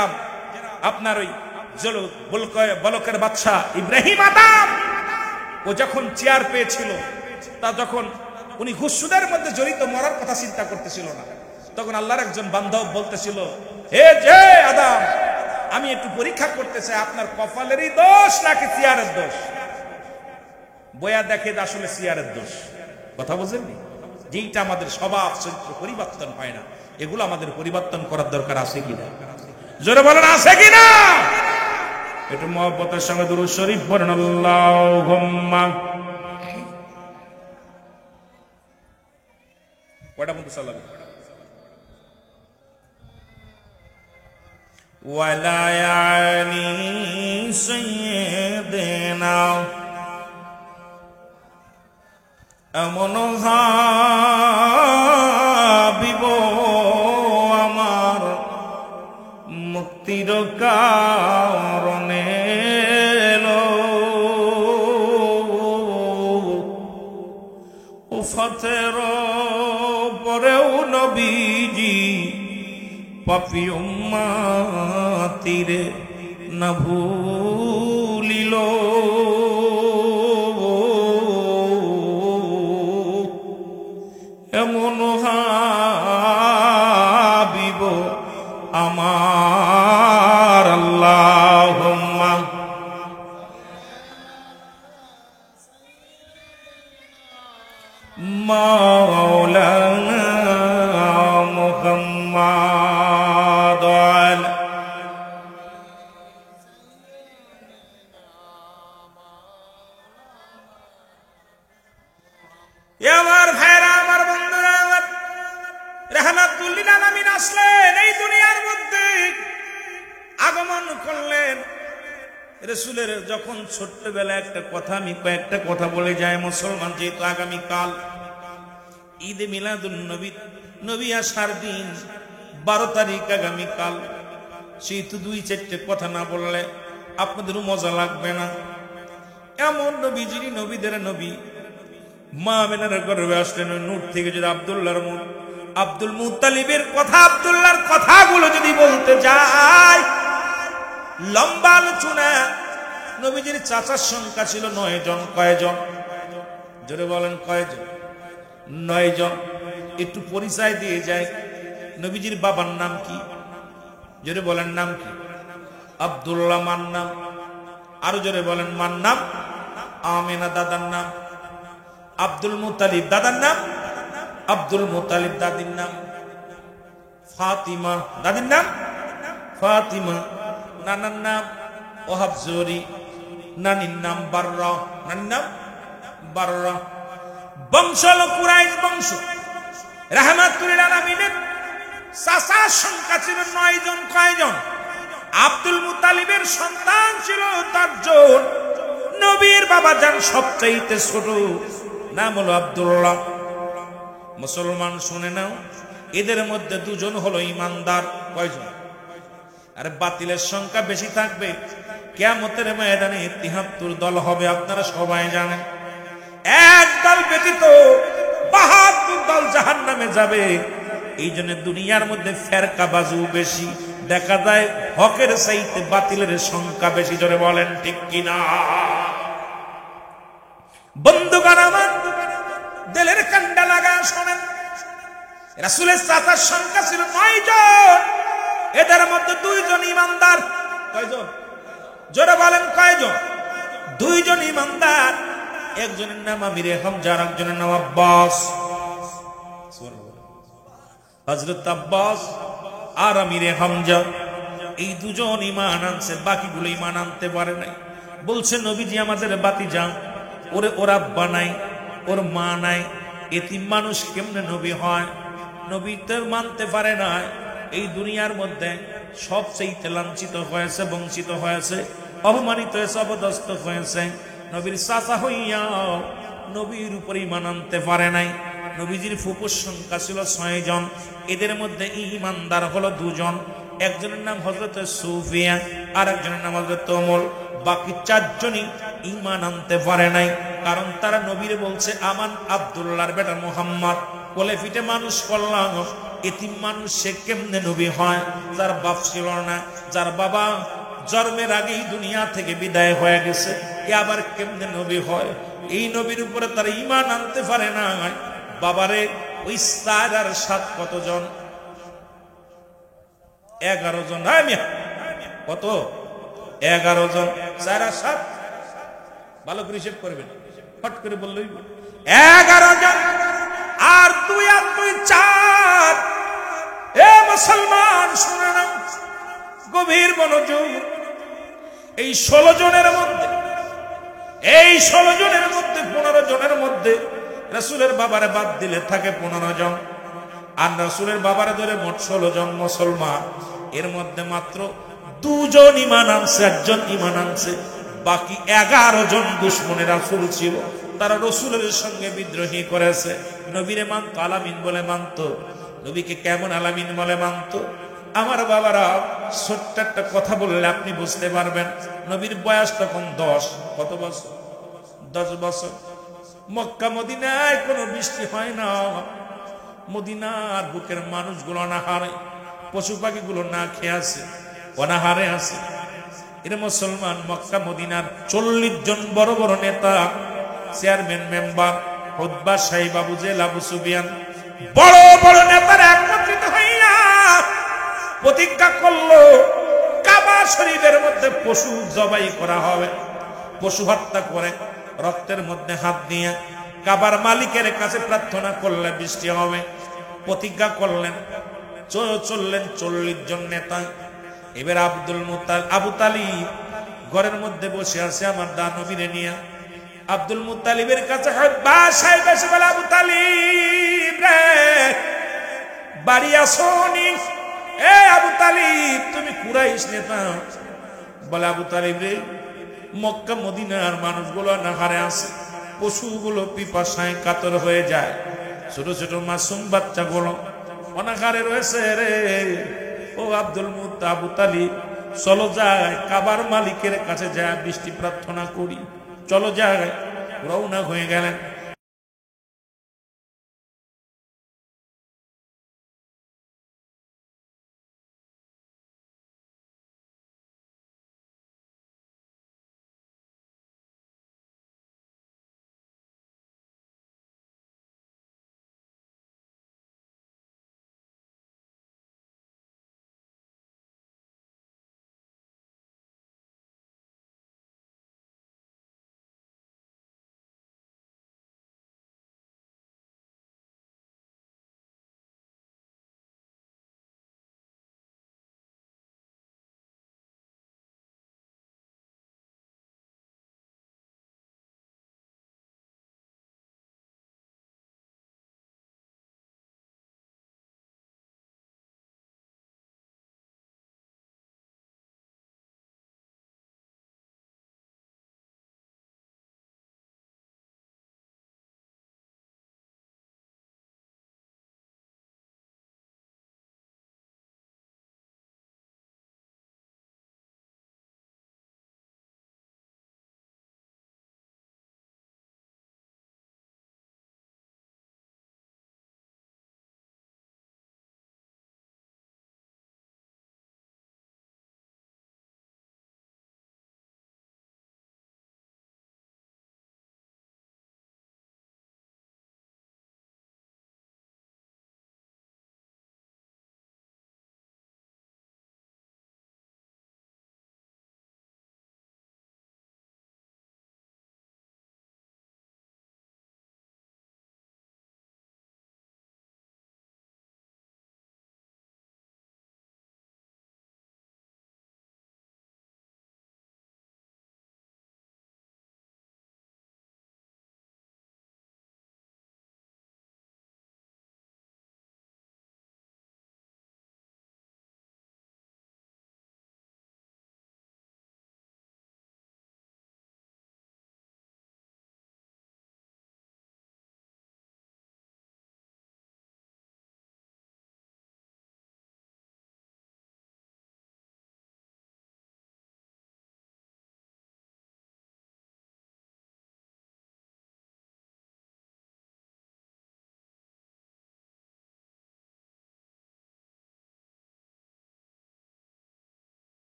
আপনার ওই বলকের বাদশা ইব্রাহিম আদম, ও যখন চেয়ার পেয়েছিল, তা যখন উনি ঘুষ সুদের মধ্যে জড়িত, মরার কথা চিন্তা করতেছিল না, তখন আল্লাহর একজন বান্ধব বলতেছিল, হে যে আদম, আমি একটু পরীক্ষা করতে চাই, আপনার কপালেরই দোষ নাকি চেয়ারের দোষ? বয়া দেখে আসলে চেয়ারের দোষ। কথা বুঝেননি? যেইটা আমাদের স্বভাব চরিত্র পরিবর্তন হয় না, এগুলো আমাদের পরিবর্তন করার দরকার আছে কিনা? জোরে বলেন আছে কিনা? একটু মহব্বতের সঙ্গে দুরূদ শরীফ পড়েন। আল্লাহুম্মা কয়টা মতো সালাম ওয়ালা আলি সাইয়্যিদিনা, এমন হাবিব আমার মুক্তির কারণে উফাতের পরেও নবীজি পাপী উম্মতিরে না ভুলিল। এমন হাবিব আমার। আল্লাহুম্মা মাওলানা মুহাম্মাদ আমার ভাইরা, আমার বন্ধুরা, আলামিন আসলেন এই দুনিয়ার মধ্যে, আগমন করলেন। রাসূলের যখন ছোট্টবেলা একটা কথা, আমি কয়েকটা কথা বলে যাই মুসলমান, যেহেতু আগামীকাল ঈদে মিলাদুন নবী, নবী আসার দিন 12 তারিখ আগামীকাল, সেহেতু 2-4টে কথা না বললে আপনাদেরও মজা লাগবে না। এমন নবী যিনি নবীদের নবী, মা আমিনার গর্ভে আসলেন নূর থেকে। যদি আব্দুল মুত্তালিবের কথা, আব্দুল্লাহর কথাগুলো যদি বলতে যায়, লম্বা আলোচনা। নবীজির চাচার সংখ্যা ছিল 9 জন। কয়জন? জোরে বলেন কয়জন? 9 জন। একটু পরিচয় দিয়ে যায়। নবীজির বাবার নাম কি? জোরে বলেন নাম কি? আব্দুল্লাহ মার নাম। আরো জোরে বলেন মার নাম। আমিনা দাদার নাম। আব্দুল মুত্তালিব দাদার নাম। আব্দুল মুত্তালিব দাদির নাম ফাতিমা। দাদির নাম ফাতিমা। নানার নাম ওহাব জুহরি। নানির নাম বাররা। নানির নাম বাররা। বংশ হলো কুরাইশ বংশ। রাহমাতুল আলামিনের চাচার সংখ্যা ছিল 9 জন। কয়জন? আব্দুল মুত্তালিবের সন্তান ছিল 10 জন। নবীর বাবা যান সবচাইতে ছোট, নাম হলো আব্দুল্লাহ। মুসলমান শুনে নাও, এদের মধ্যে 2 জন হলো ইমানদার। কয়জন? আরে বাতিলের সংখ্যা বেশি থাকবে। কিয়ামতের ময়দানে 73 দল হবে, আপনারা সবাই জানেন। এক দল ব্যতীত 72 দল জাহান্নামে যাবে। এই জন্য দুনিয়ার মধ্যে ফেরকাবাজু বেশি দেখা যায়, হকের চাইতে বাতিলের সংখ্যা বেশি। জোরে বলেন ঠিক কিনা? বন্ধুগণ আমার, দিলের কান্ডা লাগা শোনেন, রাসূলের চাচার সংখ্যা ছিল 9 জন। এদের মধ্যে 2 জন ইমানদার। কয়জন? জোরে বলেন কয়জন? 2 জন ইমানদার। একজনের নাম আমিরে হামজা, আর একজনের নাম আব্বাস। হযরত আব্বাস আর আমিরে হামজা, এই 2 জন ঈমান আনছে, বাকিগুলো ঈমান আনতে পারে নাই। বলছে নবীজি আমাদের বাতিজা, ওর আব্বা নাই, ওর মা নাই, এতিম মানুষ কেমনে নবী হয়? নবী তো মানতে পারে না। এই দুনিয়ার মধ্যে সবচেয়ে লাঞ্ছিত হয়েছে, বঞ্চিত হয়েছে, অপমানিত হয়েছে, অপদস্থ হয়েছে। নবীর চাচা হইয়াও নবীর উপর ঈমান আনতে পারে নাই। নবীজির ফুফুর সংখ্যা ছিল 6 জন। এদের মধ্যে ঈমানদার হলো 2 জন। একজনের নাম হযরত সুফিয়া, আর একজনের নাম হযরত ওমর। বাকি 4 জনই ঈমান আনতে পারে নাই, কারণ তারা নবীরে বলছে আমান আব্দুল্লাহর বেটা মুহাম্মদ, কোলে পিঠে মানুষ করলাম, এতিম মানুষ সে কেমনে নবী হয়? যার বাপ ছিল না, যার বাবা জন্মের আগেই দুনিয়া থেকে বিদায় হয়ে গেছে, এ আবার কেমনে নবী হয়? এই নবীর উপরে তারা ঈমান আনতে পারে না। বাবারে ওই 4 আর 7 কতজন? 11 জন। হ্যাঁ মিয়া, কত? 11 জন। 4 আর 7 ভালো করে হিসেব করবেন, ফট করে বললেই 11 জন। আর 2 আর 2 4। এ মুসলমান শুনে নাও, গভীর মনোযোগ। এই 16 জনের মধ্যে, এই 16 জনের মধ্যে 15 জনের মধ্যে রাসূলের বাবারে বাদ দিলে থাকে 15 জন। আর রাসূলের বাবারে ধরে মোট 16 জন মুসলমান। এর মধ্যে মাত্র 2 জন ঈমান আনছে, 1 জন ঈমান আনছে। বাকি 11 জন দুশমনে রাসূল ছিল। তারা রাসূলের সঙ্গে বিদ্রোহী করেছে। নবীরে মানত, আলামিন বলে মানত। নবীকে কেমন আলামিন বলে মানত? আমার বাবারা, ছোট্ট একটা কথা বললে আপনি বুঝতে পারবেন। নবীর বয়স তখন 10। কত বছর? 10 বছর। মক্কা মদিনায় কোনো বৃষ্টি হয় না। মদিনার বুকের মানুষগুলো অনাহারে, পশু পাখিগুলো না খেয়ে আছে, অনাহারে আছে। এর মুসলমান মক্কা মদিনার 40 জন বড় বড় নেতা, চেয়ারম্যান, মেম্বার, খুতবা সাহেব, আবু জেহেল, আবু সুফিয়ান, বড় বড় নেতারা একত্রিত হইয়া প্রতিজ্ঞা করলো কাবা শরীফের মধ্যে পশু জবাই করা হবে। পশু হত্যা করে রক্তের মধ্যে হাত দিয়ে কাবার মালিকের কাছে প্রার্থনা করলে বৃষ্টি হবে। প্রতিজ্ঞা করলেন, চললেন 40 জন নেতা। এবার আবু তালিব ঘরের মধ্যে বসে আছে আমার দা নবীরে নিয়ে। আব্দুল মুত্তালিবের কাছে বাসায় বসে বলে, আবু তালিব রে, বাড়ি আসনি? এ আবু তালিব, তুমি কুরাইশ নেতা। বলে আবু তালিব রে, মক্কা মদিনার মানুষগুলো নাহারে আছে, পশুগুলো পিপাসায় কাতর হয়ে যায়, ছোট ছোট মাসুম বাচ্চাগুলো অনাহারে রয়েছে রে। ও আব্দুল মুত্তালিব, আবু তালিব, চলো যায় কাবার মালিকের কাছে যায় বৃষ্টি প্রার্থনা করি, চলো যায়। রওনা হয়ে গেলেন।